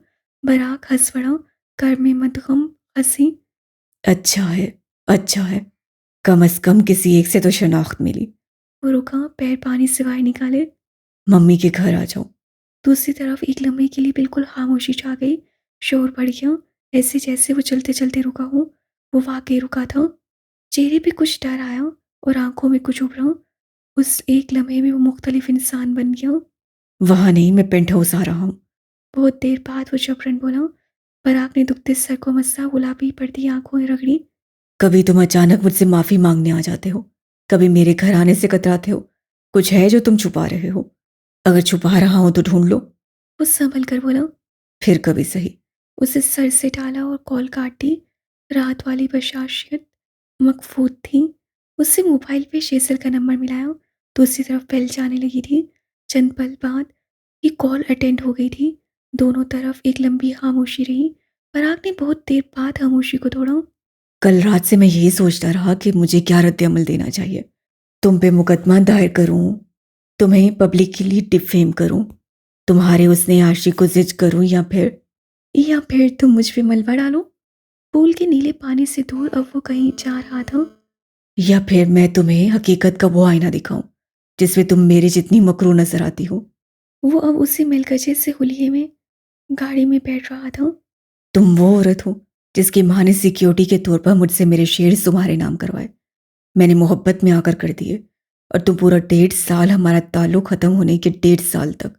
पराग हंस पड़ा, कर में मदगम हंसी। अच्छा है, अच्छा है, कम अज कम किसी एक से तो शनाख्त मिली। वो रुका, पैर पानी से बाहर निकाले। मम्मी के घर आ जाओ। दूसरी तरफ एक लम्हे के लिए बिल्कुल खामोशी छा गई। शोर बढ़ गया, ऐसे जैसे वो चलते चलते रुका हो। वो वाकई रुका था। चेहरे पे कुछ डर आया और आंखों में कुछ उभरा। उस एक लम्हे में वो मुख्तलिफ इंसान बन गया। वहाँ नहीं, मैं पेंट हाउस आ रहा हूँ। बहुत देर बाद वो जबरन बोला। पराग ने दुखते सर को मसा, गुलाबी पड़ती आंखों रगड़ी। कभी तुम अचानक मुझसे माफ़ी मांगने आ जाते हो, कभी मेरे घर आने से कतराते हो। कुछ है जो तुम छुपा रहे हो? अगर छुपा रहा हूं तो ढूंढ लो। वो संभल कर बोला। फिर कभी सही। उसे सर से डाला और कॉल काट दी। रात वाली बशाशियत मकफूत थी। उससे मोबाइल पे शेजल का नंबर मिलाया। दूसरी तरफ बेल जाने लगी थी। चंद पल बाद ये कॉल अटेंड हो गई थी। दोनों तरफ एक लंबी खामोशी रही। पराग ने बहुत देर बाद खामोशी को तोड़ा। कल रात से मैं यही सोचता रहा कि मुझे क्या रद्द अमल देना चाहिए। तुम पे मुकदमा दायर करूं, तुम्हें पब्लिकली डिफेम करूं, तुम्हारे उसने आशिक को जिज करूं, या फिर तुम मुझ पे मलबा डालो। पूल के नीले पानी से दूर अब वो कहीं जा रहा था। या फिर मैं तुम्हें हकीकत का वो आईना दिखाऊं जिसमें तुम मेरे जितनी मकरू नजर आती हो। वो अब उसी मिलकचे से हुलिये में गाड़ी में बैठ रहा था। तुम वो औरत हो जिसकी माँ ने सिक्योरिटी के तौर पर मुझसे मेरे शेयर्स तुम्हारे नाम करवाए। मैंने मोहब्बत में आकर कर दिए, और तुम पूरा 1.5 साल, हमारा ताल्लुक ख़त्म होने के 1.5 साल तक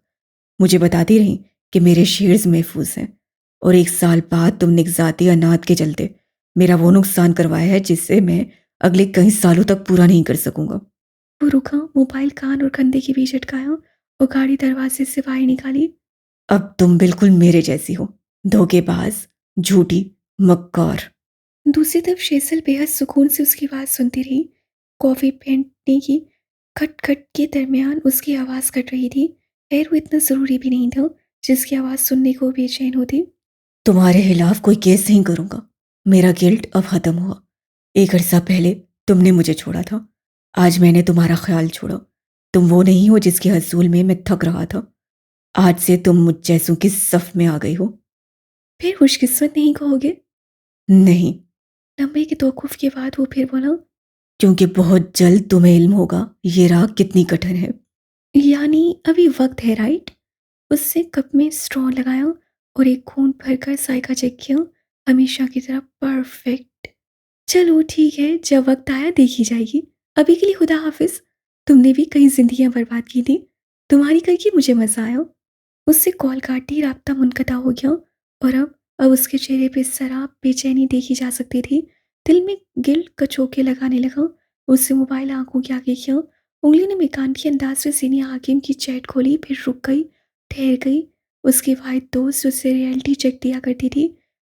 मुझे बताती रही कि मेरे शेयर्स महफूज हैं। और 1 साल बाद तुमने एक ज़ाती अनाथ के चलते मेरा वो नुकसान करवाया है जिससे मैं अगले कई सालों तक पूरा नहीं कर सकूंगा। वो रुका, मोबाइल कान और कंधे के बीच अटकाया और गाड़ी दरवाजे से बाहर निकाली। अब तुम बिल्कुल मेरे जैसी हो, धोखेबाज, झूठी, मक्कार। दूसरी तरफ शेसल बेहद सुकून से उसकी बात सुनती रही। कॉफी फेंटने की खट खट के दरमियान उसकी आवाज़ कट रही थी। खैर वो इतना ज़रूरी भी नहीं था जिसकी आवाज़ सुनने को बेचैन होती। तुम्हारे खिलाफ कोई केस नहीं करूंगा। मेरा गिल्ट अब खत्म हुआ। एक अरसा पहले तुमने मुझे छोड़ा था, आज मैंने तुम्हारा ख्याल छोड़ा। तुम वो नहीं हो जिसके हसूल में मैं थक रहा था। आज से तुम मुझ जैसों की सफ में आ गई हो। फिर खुशकिस्मत नहीं कहोगे? नहीं। लंबे के तौक़ुफ़ के बाद वो फिर बोला, क्योंकि बहुत जल्द तुम्हें इल्म होगा ये राह कितनी कठिन है। यानी अभी वक्त है, राइट? उससे कप में स्ट्रॉ लगाया और एक घूंट भरकर जायका चेक किया। हमेशा की तरह परफेक्ट। चलो ठीक है, जब वक्त आया देखी जाएगी। अभी के लिए खुदा हाफिज। तुमने भी कई जिंदगियां बर्बाद की थी, तुम्हारी करके मुझे मजा आया। उससे कॉल काटी, राब्ता मुनक़ता हो गया और अब उसके चेहरे पे शराब बेचैनी देखी जा सकती थी। दिल में गिल्ट कचोके लगाने लगा। उससे मोबाइल आंखों के आगे किया, उंगली ने मेकानिकी अंदाज से सीनियर हाकिम की चैट खोली, फिर रुक गई, ठहर गई। उसकी वाहिद दोस्त उससे रियलिटी चेक दिया करती थी,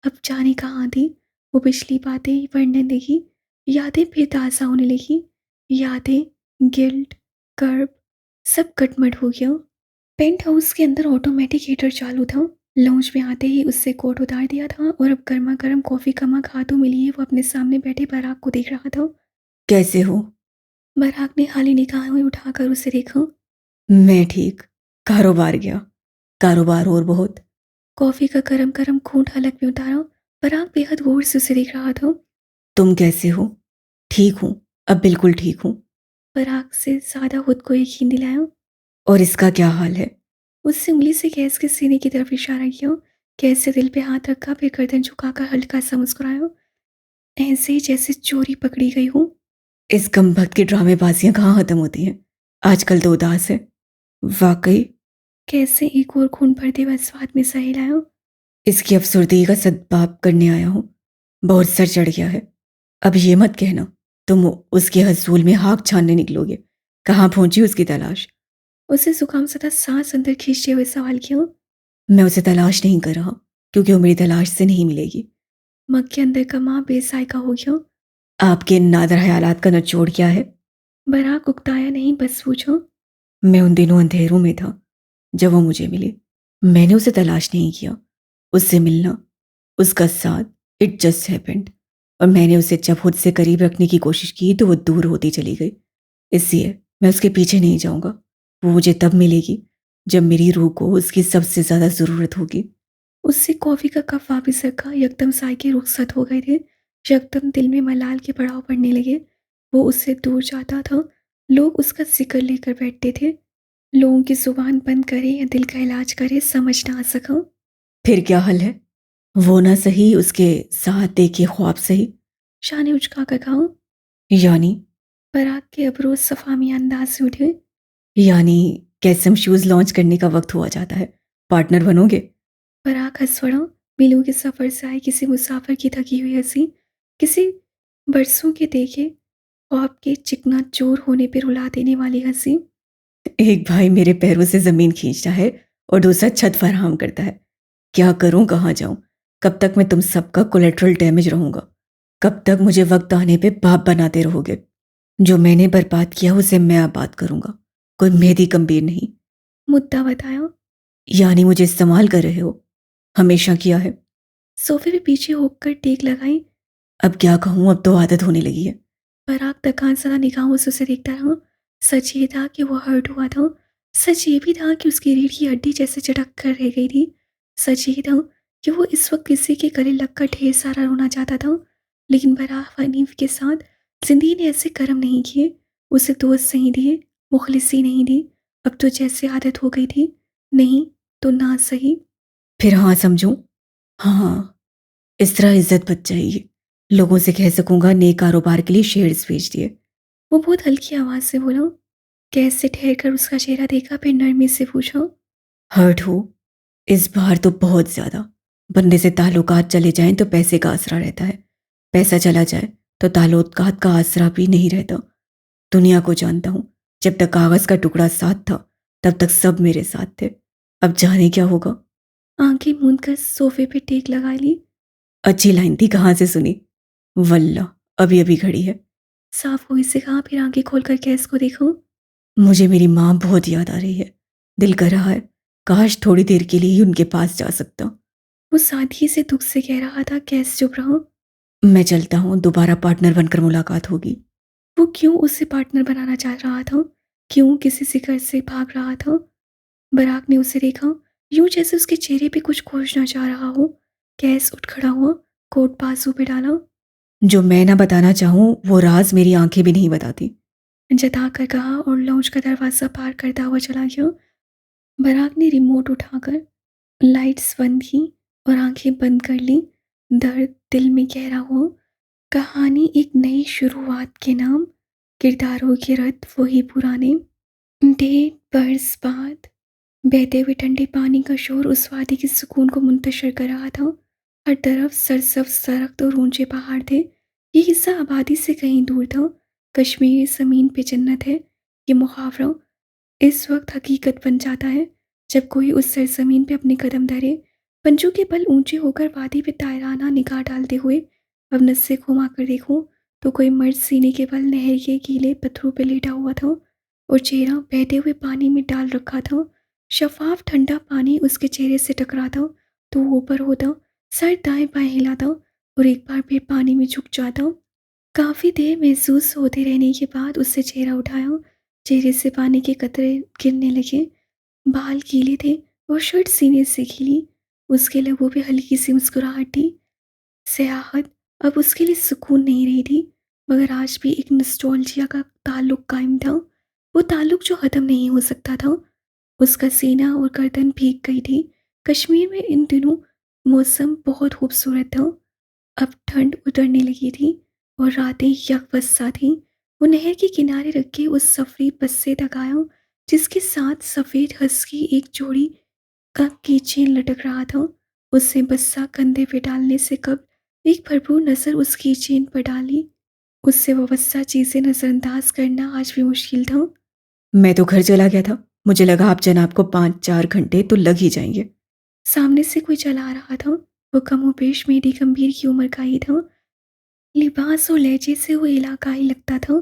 अब जाने कहाँ थी। वो पिछली बातें पढ़ने लगी, यादें फिर ताज़ा होने लगी। यादें, गिल्ट, कर्ब, सब कटमट हो गया। पेंट हाउस के अंदर ऑटोमेटिक हीटर चालू था। लॉन्च में आते ही उससे कोट उतार दिया था और अब गर्मा गर्म कॉफ़ी कमक हाथों में लिए वो अपने सामने बैठे बराक को देख रहा था। कैसे हो? बराक ने खाली निगाहें उठाकर उसे देखा। मैं ठीक। कारोबार गया? कारोबार और बहुत। कॉफ़ी का गरम गरम घूंट हलक में उतारा। बराक बेहद गौर से उसे देख रहा था। तुम कैसे हो? ठीक हूँ, अब बिल्कुल ठीक हूँ। बराक से ज़्यादा खुद को यकीन दिलाया। और इसका क्या हाल है? उससे उंगली से गैस के सीने की तरफ इशारा किया। गैस से दिल पे हाथ रखा, फिर गर्दन झुकाकर हल्का सा मुस्कुराया, ऐसे ही जैसे चोरी पकड़ी गई हूँ। इस कमबख्त की ड्रामेबाजियां कहाँ खत्म होती हैं? आजकल तो उदास है। वाकई? कैसे एक और खून भरते हुए स्वाद में सही लाया। इसकी अफसरदगी का सदबाब करने आया हूँ। बहुत सर चढ़ गया है। अब ये मत कहना तुम उसके हसूल में हाथ छानने निकलोगे। कहाँ पहुंची उसकी तलाश? उसे जुकाम सदा सांस अंदर खींचते हुए सवाल किया। मैं उसे तलाश नहीं कर रहा, क्योंकि वो मेरी तलाश से नहीं मिलेगी। मग के अंदर का माँ बेसायका हो गया। आपके नादर ख्यालात का निचोड़ क्या है? बराक उकताया नहीं, बस पूछो। मैं उन दिनों अंधेरों में था जब वो मुझे मिली। मैंने उसे तलाश नहीं किया। उससे मिलना, उसका साथ, इट जस्ट हैपेंड। और मैंने उसे जब खुद से करीब रखने की कोशिश की तो वो दूर होती चली गई। इसलिए मैं उसके पीछे नहीं जाऊंगा। वो मुझे तब मिलेगी जब मेरी रूह को उसकी सबसे ज़्यादा ज़रूरत होगी। उससे कॉफ़ी का कप वापस रखा। यकदम साइके रुखसत हो गए थे। यकदम दिल में मलाल के पड़ाव पड़ने लगे। वो उससे दूर जाता था, लोग उसका जिक्र लेकर बैठते थे। लोगों की जुबान बंद करे या दिल का इलाज करे, समझ ना आ सका। फिर क्या हल है? वो ना सही, उसके साथ देखे ख्वाब सही। शाह ने उचका कर कहा। यानी? बराक के अबरोज सफामी अंदाज से उठे। यानी कैसम शूज लॉन्च करने का वक्त हुआ जाता है। पार्टनर बनोगे? बराक हंस पड़ा। मीलों के सफर से आए किसी मुसाफिर की थकी हुई हंसी, किसी बरसों के देखे ख्वाब के चिकना चोर होने पर रुला देने वाली हंसी। एक भाई मेरे पैरों से जमीन खींचता है और दूसरा छत फराहम करता है। क्या करूं, कहाँ जाऊं? कब तक मैं तुम सबका कोलेट्रल डैमेज रहूंगा? कब तक मुझे वक्त आने पे बाप बनाते रहोगे? जो मैंने बर्बाद किया उसे मैं आबाद करूंगा, कोई मेहदी गंभीर नहीं। मुद्दा बताया। यानी मुझे इस्तेमाल कर रहे हो? हमेशा किया है। सोफे पे पीछे होकर टेक लगाई। अब क्या कहूँ, अब तो आदत होने लगी है। पराग तकान सदा निगाहों से उसे देखता रहा। सच ये था कि वो हर्ट हुआ था। सच ये भी था कि उसकी रीढ़ की हड्डी जैसे चटक कर रह गई थी। सच ये था कि वो इस वक्त किसी के गले लगकर ढेर सारा रोना चाहता था। लेकिन बराह हनीफ के साथ जिंदगी ने ऐसे कर्म नहीं किए। उसे दोस्त नहीं दिए, मुखलिसी नहीं दी। अब तो जैसे आदत हो गई थी, नहीं तो ना सही। फिर हाँ समझूं? हाँ, इस तरह इज्जत बच जाएगी। लोगों से कह सकूंगा नए कारोबार के लिए शेयर्स बेच दिए। वो बहुत हल्की आवाज से बोला। गैस से ठहर कर उसका चेहरा देखा, फिर नरमी से पूछा। हर्ट हो? इस बार तो बहुत ज्यादा। बंदे से ताल्लुकात चले जाएं तो पैसे का आसरा रहता है, पैसा चला जाए तो ताल्लुकात का आसरा भी नहीं रहता। दुनिया को जानता हूँ, जब तक कागज का टुकड़ा साथ था तब तक सब मेरे साथ थे। अब जाने क्या होगा। आंखें मूंद कर सोफे पे टेक लगा ली। अच्छी लाइन थी, कहाँ से सुनी? वल्ला, अभी अभी घड़ी है। साफ हुई से कहा, फिर आंखें खोलकर गैस को देखो। मुझे मेरी माँ बहुत याद आ रही है। दिल कर रहा है काश थोड़ी देर के लिए ही उनके पास जा सकता। वो सादगी से दुख से कह रहा था, कैस चुप रहो। मैं चलता हूँ, दोबारा पार्टनर बनकर मुलाकात होगी। वो क्यों उसे पार्टनर बनाना चाह रहा था? क्यों किसी शिकार से भाग रहा था? बराक ने उसे देखा, यूं जैसे उसके चेहरे पे कुछ खोजना चाह रहा हो। कैस उठ खड़ा हुआ, कोट बाजू पे डाला। जो मैं ना बताना चाहूँ वो राज मेरी आंखें भी नहीं बताती, जता कर कहा और लॉन्च का दरवाजा पार करता हुआ चला गया। बराक ने रिमोट उठाकर लाइट्स बंद की और आंखें बंद कर ली। दर्द दिल में गहरा हुआ। कहानी एक नई शुरुआत के नाम, किरदारों के रथ वही पुराने। 1.5 बरस बाद बहते हुए ठंडे पानी का शोर उस वादी के सुकून को मुंतशिर कर रहा था। हर तरफ सरसब्ज दरख्त और ऊंचे पहाड़ थे। ये हिस्सा आबादी से कहीं दूर था। कश्मीर ज़मीन पे जन्नत है, ये मुहावरा इस वक्त हकीकत बन जाता है जब कोई उस सरजमीन पे अपने कदम धरे। पंजों के बल ऊंचे होकर वादी पे तायराना निगाह डालते हुए अब नस्से घुमा कर देखूं तो कोई मर्द सीने के बल नहर के गीले पत्थरों पे लेटा हुआ था और चेहरा बहते हुए पानी में डाल रखा था। शफाफ ठंडा पानी उसके चेहरे से टकरा था तो वो ऊपर होता, सर दाएं बाएं हिलाता और एक बार फिर पानी में झुक जाता। काफ़ी देर महसूस होते रहने के बाद उससे चेहरा उठाया। चेहरे से पानी के कतरे गिरने लगे। बाल गीले थे और शर्ट सीने से गीली। उसके लबों पे हल्की सी मुस्कुराहट थी। सियाहत अब उसके लिए सुकून नहीं रही थी, मगर आज भी एक नॉस्टैल्जिया का ताल्लुक कायम था। वो ताल्लुक जो ख़त्म नहीं हो सकता था। उसका सीना और गर्दन भीग गई थी। कश्मीर में इन दिनों मौसम बहुत खूबसूरत था। अब ठंड उतरने लगी थी और रातें यकबसा थीं। वो नहर के किनारे रखे उस सफरी बस से तक आया जिसके साथ सफ़ेद हंस की एक जोड़ी का कीचेन लटक रहा था। उससे बस्सा कंधे पे डालने से कब एक भरपूर नज़र उस कीचेन पर डाली। उससे वाबस्ता चीज़ें नज़रअंदाज करना आज भी मुश्किल था। मैं तो घर चला गया था, मुझे लगा आप जनाब को 5-4 घंटे तो लग ही जाएंगे। सामने से कोई चला आ रहा था। वो कमोबेश मेरी गंभीर की उम्र का ही था। लिबास और लहजे से वो इलाकाई लगता था।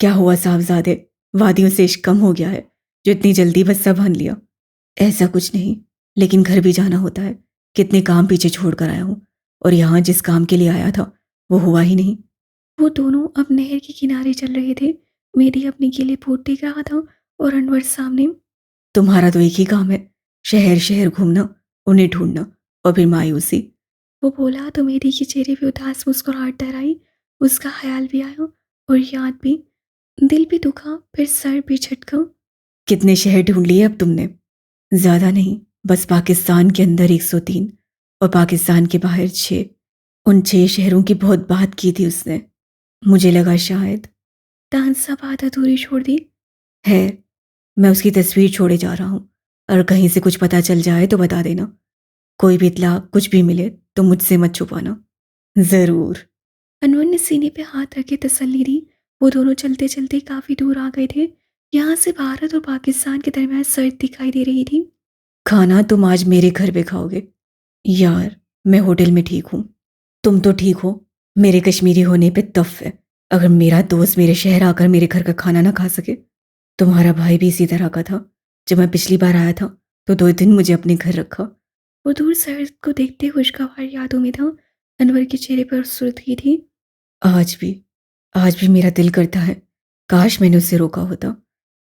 क्या हुआ साहबजादे, वादियों से इश्क कम हो गया है जो इतनी जल्दी बस सब बन लिया? ऐसा कुछ नहीं, लेकिन घर भी जाना होता है। कितने काम पीछे छोड़ कर आया हूँ और यहाँ जिस काम के लिए आया था वो हुआ ही नहीं। वो दोनों अब नहर के किनारे चल रहे थे। मेरी अपने गीले पोत देख रहा था और अनवर सामने। तुम्हारा तो एक ही काम है, शहर शहर घूमना, उन्हें ढूंढना और फिर मायूसी। वो बोला तो मेरी के चेहरे पे उदास मुस्कुराहट डर आई। उसका ख्याल भी आया और याद भी। दिल भी दुखा, फिर सर भी झटका। कितने शहर ढूंढ लिए अब तुमने? ज्यादा नहीं, बस पाकिस्तान के अंदर 103 और पाकिस्तान के बाहर 6। उन 6 शहरों की बहुत बात की थी उसने। मुझे लगा शायद तानसा बात अधूरी छोड़ दी। है, मैं उसकी तस्वीर छोड़े जा रहा हूँ। अगर कहीं से कुछ पता चल जाए तो बता देना। कोई भी इत्तला कुछ भी मिले तो मुझसे मत छुपाना। जरूर। अनवर ने सीने पे हाथ रखे तसल्ली दी। वो दोनों चलते चलते काफी दूर आ गए थे। यहाँ से भारत और पाकिस्तान के दरमियान सड़क दिखाई दे रही थी। खाना तुम आज मेरे घर पे खाओगे। यार, मैं होटल में ठीक हूँ। तुम तो ठीक हो, मेरे कश्मीरी होने पे तफ है। अगर मेरा दोस्त मेरे शहर आकर मेरे घर का खाना ना खा सके। तुम्हारा भाई भी इसी तरह का था। जब मैं पिछली बार आया था तो 2 दिन मुझे अपने घर रखा। वो दूर सड़क को देखते खुशगवार यादों में था। अनवर के चेहरे पर सुर्खी थी। आज भी, आज भी मेरा दिल करता है काश मैंने उसे रोका होता।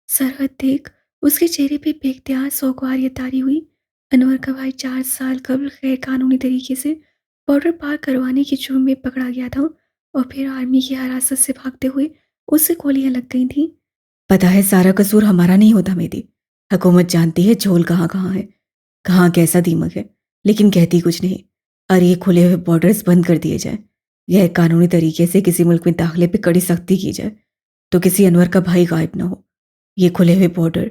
सरहद देख उसके चेहरे पे बेख्तियार सौगवारियत तारी हुई। अनवर का भाई 4 साल कबल गैर कानूनी तरीके से बॉर्डर पार करवाने के जुर्म में पकड़ा गया था और फिर आर्मी की हिरासत से भागते हुए उससे गोलियां लग गई थीं। पता है सारा कसूर हमारा नहीं होता मेरी। हुकूमत जानती है झोल कहाँ कहाँ है, कहाँ कैसा दीमक है, लेकिन कहती कुछ नहीं। और ये खुले हुए बॉर्डर्स बंद कर दिए जाए, गैर कानूनी तरीके से किसी मुल्क में दाखिले पे कड़ी सख्ती की जाए तो किसी अनवर का भाई गायब ना हो। ये खुले हुए बॉर्डर,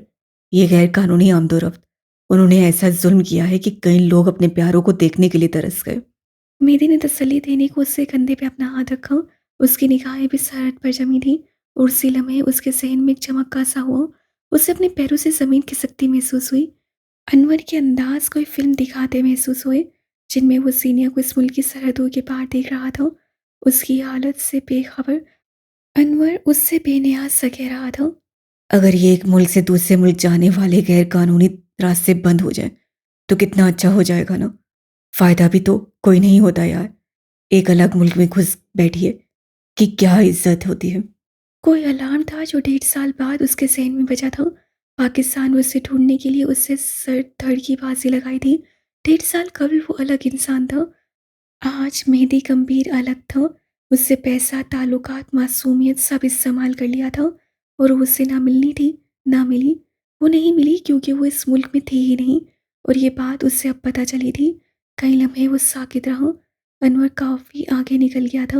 ये गैर कानूनी आमदोरफ्त, उन्होंने ऐसा जुल्म किया है कि कई लोग अपने प्यारों को देखने के लिए तरस गए। मेरी ने तसल्ली देने को उससे कंधे पे अपना हाथ रखा। उसकी निगाहें भी सरहद पर जमी थी और उसी लम्हे उसके ज़हन में एक चमक सा हुआ। उसे अपने पैरों से ज़मीन खिसकती महसूस हुई। अनवर के अंदाज कोई फ़िल्म दिखाते महसूस हुए, जिनमें वो सीनिया को इस मुल्क की सरहदों के पार देख रहा था। उसकी हालत से बेखबर अनवर उससे बेनियाज सा कह रहा था, अगर ये एक मुल्क से दूसरे मुल्क जाने वाले गैर कानूनी रास्ते बंद हो जाए तो कितना अच्छा हो जाएगा ना। फ़ायदा भी तो कोई नहीं होता यार। एक अलग मुल्क में घुस बैठिए कि क्या इज्जत होती है। कोई अलार्म था जो 1.5 साल बाद उसके ज़हन में बजा था। पाकिस्तान उसे ढूँढने के लिए उससे सर धड़ की बाज़ी लगाई थी। 1.5 साल कबल वो अलग इंसान था। आज मेहदी गंभीर अलग था। उससे पैसा, ताल्लुकात, मासूमियत सब इस्तेमाल कर लिया था और वो उससे ना मिलनी थी, ना मिली। वो नहीं मिली क्योंकि वो इस मुल्क में थी ही नहीं और ये बात उससे अब पता चली थी। कई लम्हे वो साकित रहा। अनवर काफ़ी आगे निकल गया था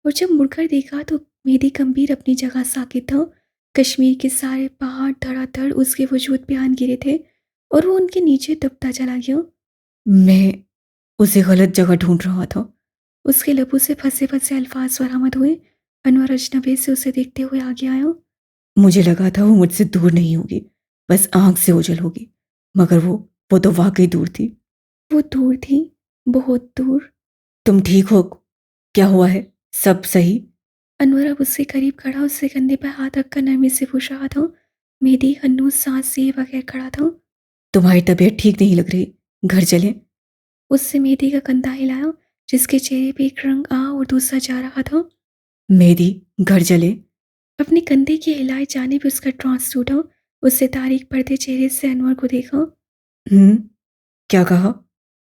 और जब मुड़कर देखा तो मेहदी गंभीर अपनी जगह साकित था। कश्मीर के सारे पहाड़ धड़ाधड़ उसके वजूद पे आन गिरे थे और वो उनके नीचे दबता चला गया। मैं उसे गलत जगह ढूंढ रहा था। उसके लबों से फंसे-फंसे अल्फाज बरामद हुए। अनवर अजनबी से उसे देखते हुए आगे आया। मुझे लगा था वो मुझसे दूर नहीं होगी, बस आँख से ओझल होगी। मगर वो तो वाक़ई दूर थी। वो दूर थी, बहुत दूर। तुम ठीक हो? क्या हुआ है? सब सही? अनवर अब उससे करीब खड़ा उससे कंधे पर हाथ रखकर नरमी से पूछ रहा था। मेहदी हन्नूस सांस लिए बगैर खड़ा था। तुम्हारी तबीयत ठीक नहीं लग रही, घर चलें? उससे मेहदी का कंधा हिलाया, जिसके चेहरे पे एक रंग आ और दूसरा जा रहा था। मेहदी, घर चले? अपने कंधे के हिलाए जाने पे उसका ट्रांस टूटा। उससे तारीख पड़ते चेहरे से अनवर को देखा। हम्म, क्या कहा?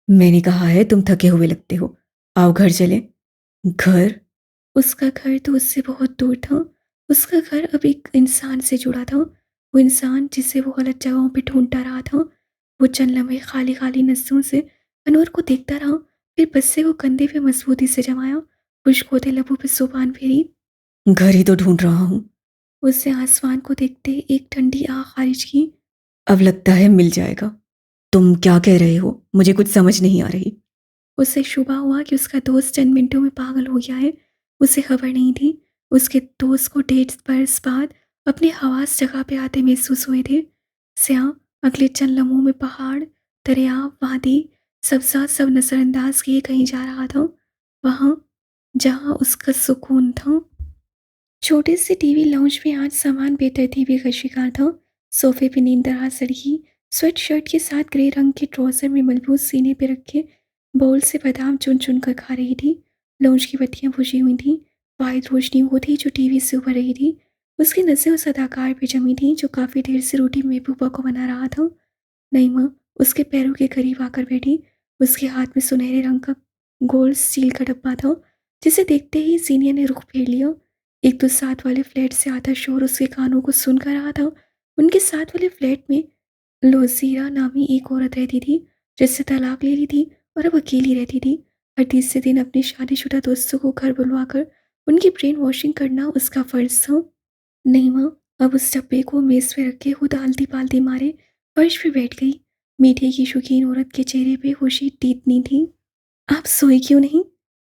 मैंने कहा है तुम थके हुए लगते हो, आओ घर चले। घर? उसका घर तो उससे बहुत दूर था। उसका घर अब एक इंसान से जुड़ा था। वो इंसान जिसे वो गलत जगहों पे ढूंढता रहा था। वो चंद लम्हे खाली खाली नज़रों से अनवर को देखता रहा, फिर बस्से को कंधे पे मजबूती से जमाया, खुश्क होते लबों पे जुबान फेरी। घर ही तो ढूंढ रहा हूँ। उससे आसमान को देखते एक ठंडी आह खारिज की। अब लगता है मिल जाएगा। तुम क्या कह रहे हो? मुझे कुछ समझ नहीं आ रही। उसे शुबा हुआ कि उसका दोस्त चंद मिनटों में पागल हो गया है। उसे खबर नहीं थी उसके दोस्त को 1.5 बरस बाद अपने हवास जगह पे आते महसूस हुए थे। स्याह अगले चंद लम्हों में पहाड़, दरिया, वादी, सब्जा सब नज़रअंदाज किए कहीं जा रहा था, वहाँ जहाँ उसका सुकून था। छोटे से टीवी लाउंज में आज सामान बेतरतीबी का शिकार था। सोफे पे नींद दराज लड़की स्वेट शर्ट के साथ ग्रे रंग के ट्राउजर में मलबूस सीने पे रखे बाउल से बादाम चुन चुन कर खा रही थी। लाउंज की बत्तियां बुझी हुई थीं। वाहिद रोशनी वो थी जो टीवी से उभर रही थी। उसकी नज़रें उस अदाकार पे जमी थीं जो काफ़ी देर से रोटी महबूबा को बना रहा था। नईमा उसके पैरों के करीब आकर बैठी। उसके हाथ में सुनहरे रंग का गोल स्टील का डब्बा था, जिसे देखते ही सीनिया ने रुख फेर लिया। एक तो साथ वाले फ्लैट से आता शोर उसके कानों को सुन कर रहा था। उनके साथ वाले फ्लैट में लोजीरा नामी एक औरत रहती थी, जिससे तलाक ले ली थी और अब अकेली रहती थी। हर तीसरे दिन अपने शादीशुदा दोस्तों को घर बुलवाकर उनकी ब्रेन वॉशिंग करना उसका फ़र्ज था। नईमा अब उस डब्बे को मेज़ पे रखे खुद आलती-पालती मारे फर्श पे बैठ गई। मीठे की शौकीन औरत के चेहरे पे खुशी टीतनी थी। आप सोई क्यों नहीं?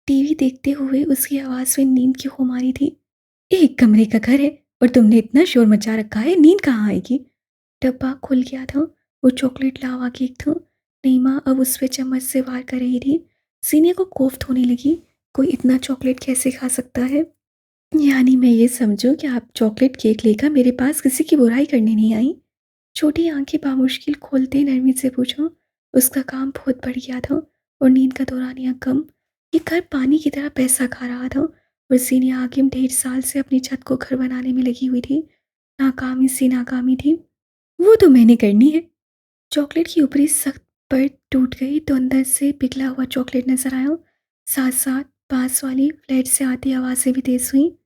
टीवी देखते हुए उसकी आवाज़ में नींद की खुमारी थी। एक कमरे का घर है और तुमने इतना शोर मचा रखा है, नींद कहाँ आएगी? डब्बा खुल गया था। वो चॉकलेट लावा केक था। नईमा अब उस पे चम्मच से वार कर रही थी। सीने को कोफ्त होने लगी। कोई इतना चॉकलेट कैसे खा सकता है? यानी मैं ये समझूं कि आप चॉकलेट केक लेकर मेरे पास किसी की बुराई करने नहीं आई? छोटी आंखें बामुश्किल खोलते नरमी से पूछा। उसका काम बहुत बढ़ गया था और नींद का दौरानिया कम। ये घर पानी की तरह पैसा खा रहा था और सीनी हाकिम 1.5 साल से अपनी छत को घर बनाने में लगी हुई थी। नाकामी सी नाकामी थी। वो तो मैंने करनी है। चॉकलेट की ऊपरी सख्त परत टूट गई तो अंदर से पिघला हुआ चॉकलेट नजर आया। साथ साथ पास वाली फ्लैट से आती आवाज़ें भी तेज हुई।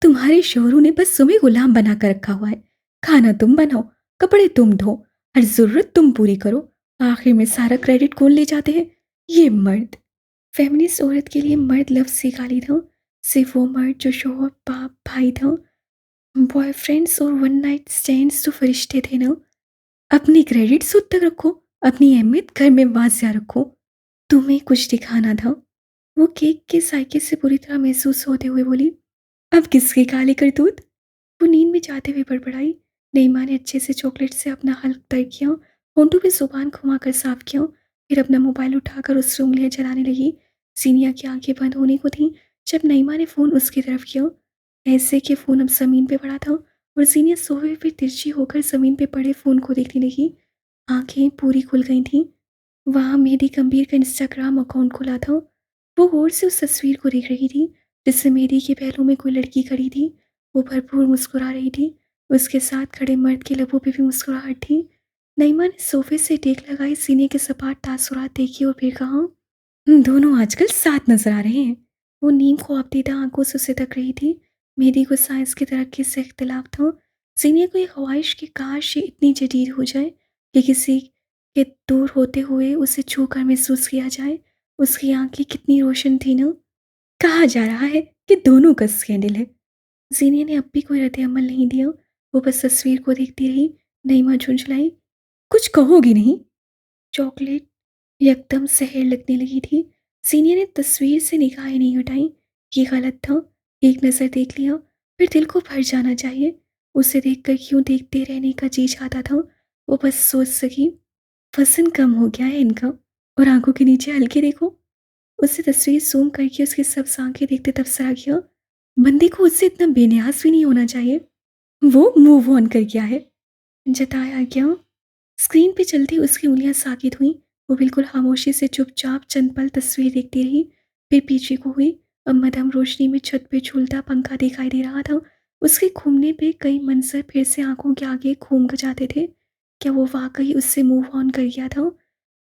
तुम्हारे शोहरों ने बस तुम्हें गुलाम बना कर रखा हुआ है। खाना तुम बनाओ, कपड़े तुम धो, हर ज़रूरत तुम पूरी करो। आखिर में सारा क्रेडिट कौन ले जाते हैं? ये मर्द। फेमिनिस्ट औरत के लिए मर्द लफ्ज़ से गाली था। सिर्फ वो मर्द जो शोहर, बाप, भाई था। बॉयफ्रेंड्स और वन नाइट स्टैंड्स तो फरिश्ते थे ना। अपनी क्रेडिट खुद तक रखो, अपनी अहमियत घर में वाजिया रखो। तुम्हें कुछ दिखाना था। वो केक के सायके से पूरी तरह महसूस होते हुए बोली। अब किसके काले करतूत? वो नींद में जाते हुए बड़बड़ाई। नईमा ने अच्छे से चॉकलेट से अपना हल्क तर किया, होंठों पे ज़ुबान घुमाकर साफ किया, फिर अपना मोबाइल उठाकर उससे उँगलियाँ चलाने लगी। सीनिया की आंखें बंद होने को थीं जब नईमा ने फ़ोन उसकी तरफ किया। ऐसे कि फ़ोन अब ज़मीन पे पड़ा था और सीनिया सोफे पे तिरछी होकर ज़मीन पे पड़े फ़ोन को देखने लगी। आंखें पूरी खुल गई थीं। वहाँ मेहदी गंभीर का इंस्टाग्राम अकाउंट खुला था। वो गौर से उस तस्वीर को देख रही थी जिससे मेहदी के पहलू में कोई लड़की खड़ी थी। वो भरपूर मुस्कुरा रही थी। उसके साथ खड़े मर्द के लबों पे भी मुस्कुराहट थी। नईमा ने सोफे से टेक लगाई सीने के सपाट तासुरात देखी और फिर कहा, दोनों आजकल साथ नजर आ रहे हैं। वो नीम ख्वाबदीदा आंखों से उसे तक रही थी। मेहदी को साइंस की तरक्की से इख्तिलाफ था। सीनिया को एक ख्वाहिश कि काश ये इतनी जदीद हो जाए कि किसी के दूर होते हुए उसे छूकर महसूस किया जाए। उसकी आंखें कितनी रोशन थी ना। कहा जा रहा है कि दोनों का स्कैंडल है। जीनिया ने अब भी कोई रद्द-ए-अमल नहीं दिया। वो बस तस्वीर को देखती रही। नईमा झुंझलाई, कुछ कहोगी नहीं? चॉकलेट यकदम जहर लगने लगी थी। सीनियर ने तस्वीर से निगाहें नहीं हटाई। ये गलत था। एक नज़र देख लिया, फिर दिल को भर जाना चाहिए। उसे देखकर क्यों देखते रहने का जी चाहता था। वो बस सोच सकी, वज़न कम हो गया है इनका और आँखों के नीचे हल्के देखो। उसे तस्वीर ज़ूम करके उसकी सब्ज़ आँखें देखते तबसरा किया। बंदे को उससे इतना बेनियाज़ भी नहीं होना चाहिए। वो मूव ऑन कर गया है। जताया क्या? स्क्रीन पे चलती उसकी उंगलियां साकित हुईं। वो बिल्कुल खामोशी से चुपचाप चंद पल तस्वीर देखती रही, फिर पीछे को हुई। अब मध्यम रोशनी में छत पे झूलता पंखा दिखाई दे रहा था। उसके घूमने पे कई मंजर फिर से आंखों के आगे घूम जाते थे। क्या वो वाकई उससे मूव ऑन कर गया था?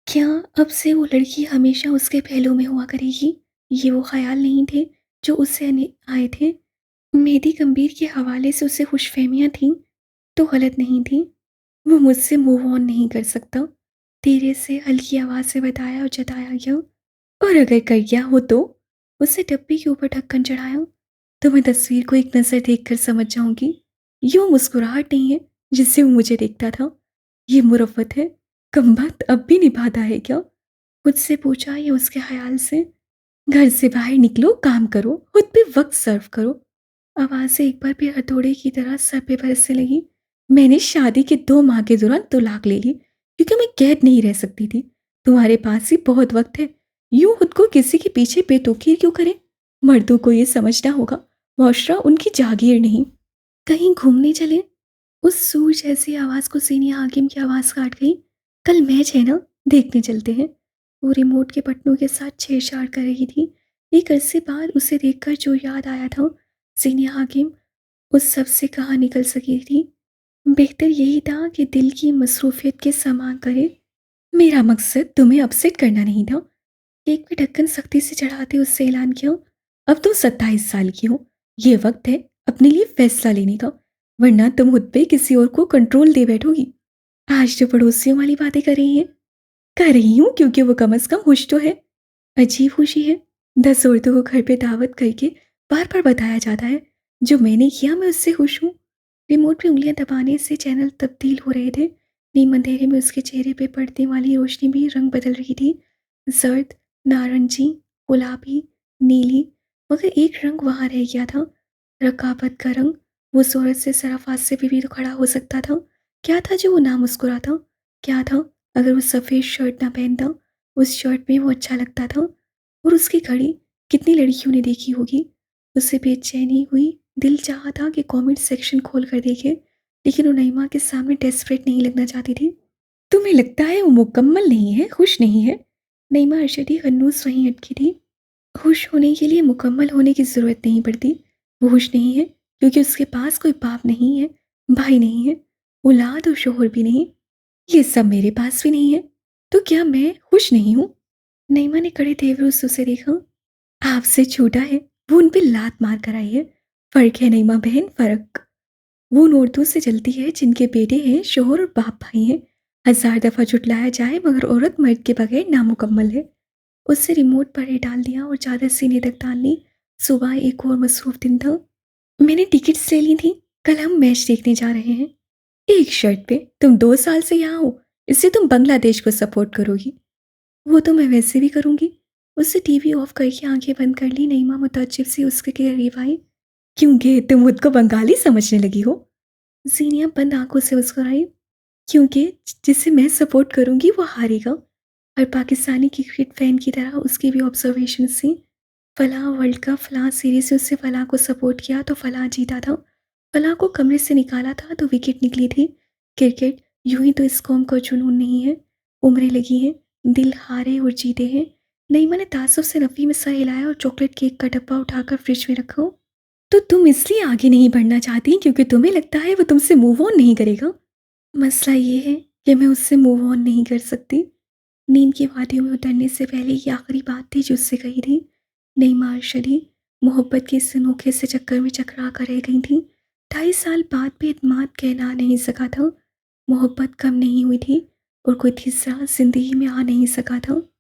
क्या अब से वो लड़की हमेशा उसके पहलू में हुआ करेगी? ये वो ख्याल नहीं थे जो उससे आए थे। मेहदी गंभीर के हवाले से उसे खुशफहमियां थीं तो गलत नहीं थी। वो मुझसे मूव ऑन नहीं कर सकता, धीरे से हल्की आवाज़ से बताया और जताया गया। और अगर कर गया हो तो? उससे डब्बे के ऊपर ढक्कन चढ़ाया। तो मैं तस्वीर को एक नज़र देखकर समझ जाऊंगी। यूँ मुस्कुराहट नहीं है जिससे वो मुझे देखता था। ये मुरव्वत है। कमबख्त अब भी निभाता है क्या? मुझसे पूछा या उसके ख्याल से। घर से बाहर निकलो, काम करो, खुद पे वक्त सर्व करो। आवाज़ें एक बार फिर हथौड़े की तरह सर पे बरसने लगी। मैंने शादी के 2 माह के दौरान तलाक ले ली क्योंकि मैं कैद नहीं रह सकती थी। तुम्हारे पास ही बहुत वक्त है। यूं खुद को किसी के पीछे बेतुकीर क्यों करें? मर्दों को ये समझना होगा, मुआशरा उनकी जागीर नहीं। कहीं घूमने चले? उस सूर जैसी आवाज़ को सीनिया हाकिम की आवाज़ काट गई। कल मैच है ना, देखने चलते हैं। वो रिमोट के बटनों के साथ छेड़छाड़ कर रही थी। एक अरसे बाद उसे देखकर जो याद आया था, सीनिया हाकिम उस सब से कहाँ निकल सकी थी। बेहतर यही था कि दिल की मसरूफियत के समा करे। मेरा मकसद तुम्हें अपसेट करना नहीं था। केक पे ढक्कन सख्ती से चढ़ाते उससे ऐलान किया, अब तुम 27 साल की हो। ये वक्त है अपने लिए फैसला लेने का, वरना तुम खुद पे किसी और को कंट्रोल दे बैठोगी। आज जो पड़ोसियों वाली बातें कर रही हैं, कर रही हूँ क्योंकि वो कम से कम खुश तो है। अजीब खुशी है। 10 औरतों को घर पे दावत करके बार बार बताया जाता है जो मैंने किया मैं उससे खुश हूँ। रिमोट पे उंगलियां दबाने से चैनल तब्दील हो रहे थे। नीम अंधेरे में उसके चेहरे पे पड़ने वाली रोशनी भी रंग बदल रही थी। जर्द, नारंगी, गुलाबी, नीली, मगर एक रंग वहां रह गया था, रकाबत का रंग। वो उस औरत से सराफात से भी तो खड़ा हो सकता था। क्या था जो वो ना मुस्कुराता? क्या था अगर वो सफ़ेद शर्ट ना पहनता? उस शर्ट में वो अच्छा लगता था। और उसकी घड़ी कितनी लड़कियों ने देखी होगी। उससे बेचैनी हुई। दिल चाहा था कि कमेंट सेक्शन खोल कर देखे, लेकिन वो नईमा के सामने डेस्परेट नहीं लगना चाहती थी। तुम्हें लगता है वो मुकम्मल नहीं है, खुश नहीं है? नईमा अरशदी हन्नूस वहीं अटकी थी। खुश होने के लिए मुकम्मल होने की ज़रूरत नहीं पड़ती। वो खुश नहीं है क्योंकि उसके पास कोई बाप नहीं है, भाई नहीं है, औलाद और शोहर भी नहीं। ये सब मेरे पास भी नहीं है, तो क्या मैं खुश नहीं हूँ? नईमा ने कड़े तेवर से उसे देखा। आपसे छूटा है, वो उन पे लात मार कर आई है। फ़र्क है नईमा बहन, फ़र्क। वो उन औरतों से जलती है जिनके बेटे हैं, शोहर और बाप भाई हैं। हज़ार दफ़ा झुठलाया जाए मगर औरत मर्द के बगैर नामुकम्मल है। उससे रिमोट पर ही डाल दिया और चादर सीने तक डाल ली। सुबह एक और मसरूफ दिन था। मैंने टिकट्स ले ली थी। कल हम मैच देखने जा रहे हैं। एक शर्त पे, तुम 2 साल से यहाँ हो, इससे तुम बांग्लादेश को सपोर्ट करोगी। वो तो मैं वैसे भी करूँगी। उससे टीवी ऑफ करके आंखें बंद कर ली। नईमा मुताज्जिब सी उसके करीब आई। क्योंकि तुम मुझको बंगाली समझने लगी हो? ज़ीनिया बंद आँखों से मुस्कुराई। क्योंकि जिसे मैं सपोर्ट करूँगी वो हारेगा। और पाकिस्तानी क्रिकेट फ़ैन की तरह उसकी भी ऑब्ज़र्वेशंस थी। फलाँ वर्ल्ड कप, फलाँ सीरीज़ में उसने फलाँ को सपोर्ट किया तो फलाँ जीता था। फलाँ को कमरे से निकाला था तो विकेट निकली थी। क्रिकेट यूँ ही तो इस कौम का जुनून नहीं है। उम्रें लगी हैं, दिल हारे और जीते हैं। नईमा ने ताज्जुब से नफ़ी में सर हिलाया और चॉकलेट केक का डब्बा उठाकर फ्रिज में रखा। तो तुम इसलिए आगे नहीं बढ़ना चाहती क्योंकि तुम्हें लगता है वो तुमसे मूव ऑन नहीं करेगा? मसला ये है कि मैं उससे मूव ऑन नहीं कर सकती। नींद की वादियों में उतरने से पहले ये आखिरी बात थी जो उससे कही थी। नईमा अरशदी मोहब्बत के इस अनोखे से चक्कर में चकरा कर रह गई थी। 2.5 साल बाद भी इत्मीनान कहला नहीं सका था। मोहब्बत कम नहीं हुई थी और कोई तीसरा ज़िंदगी में आ नहीं सका था।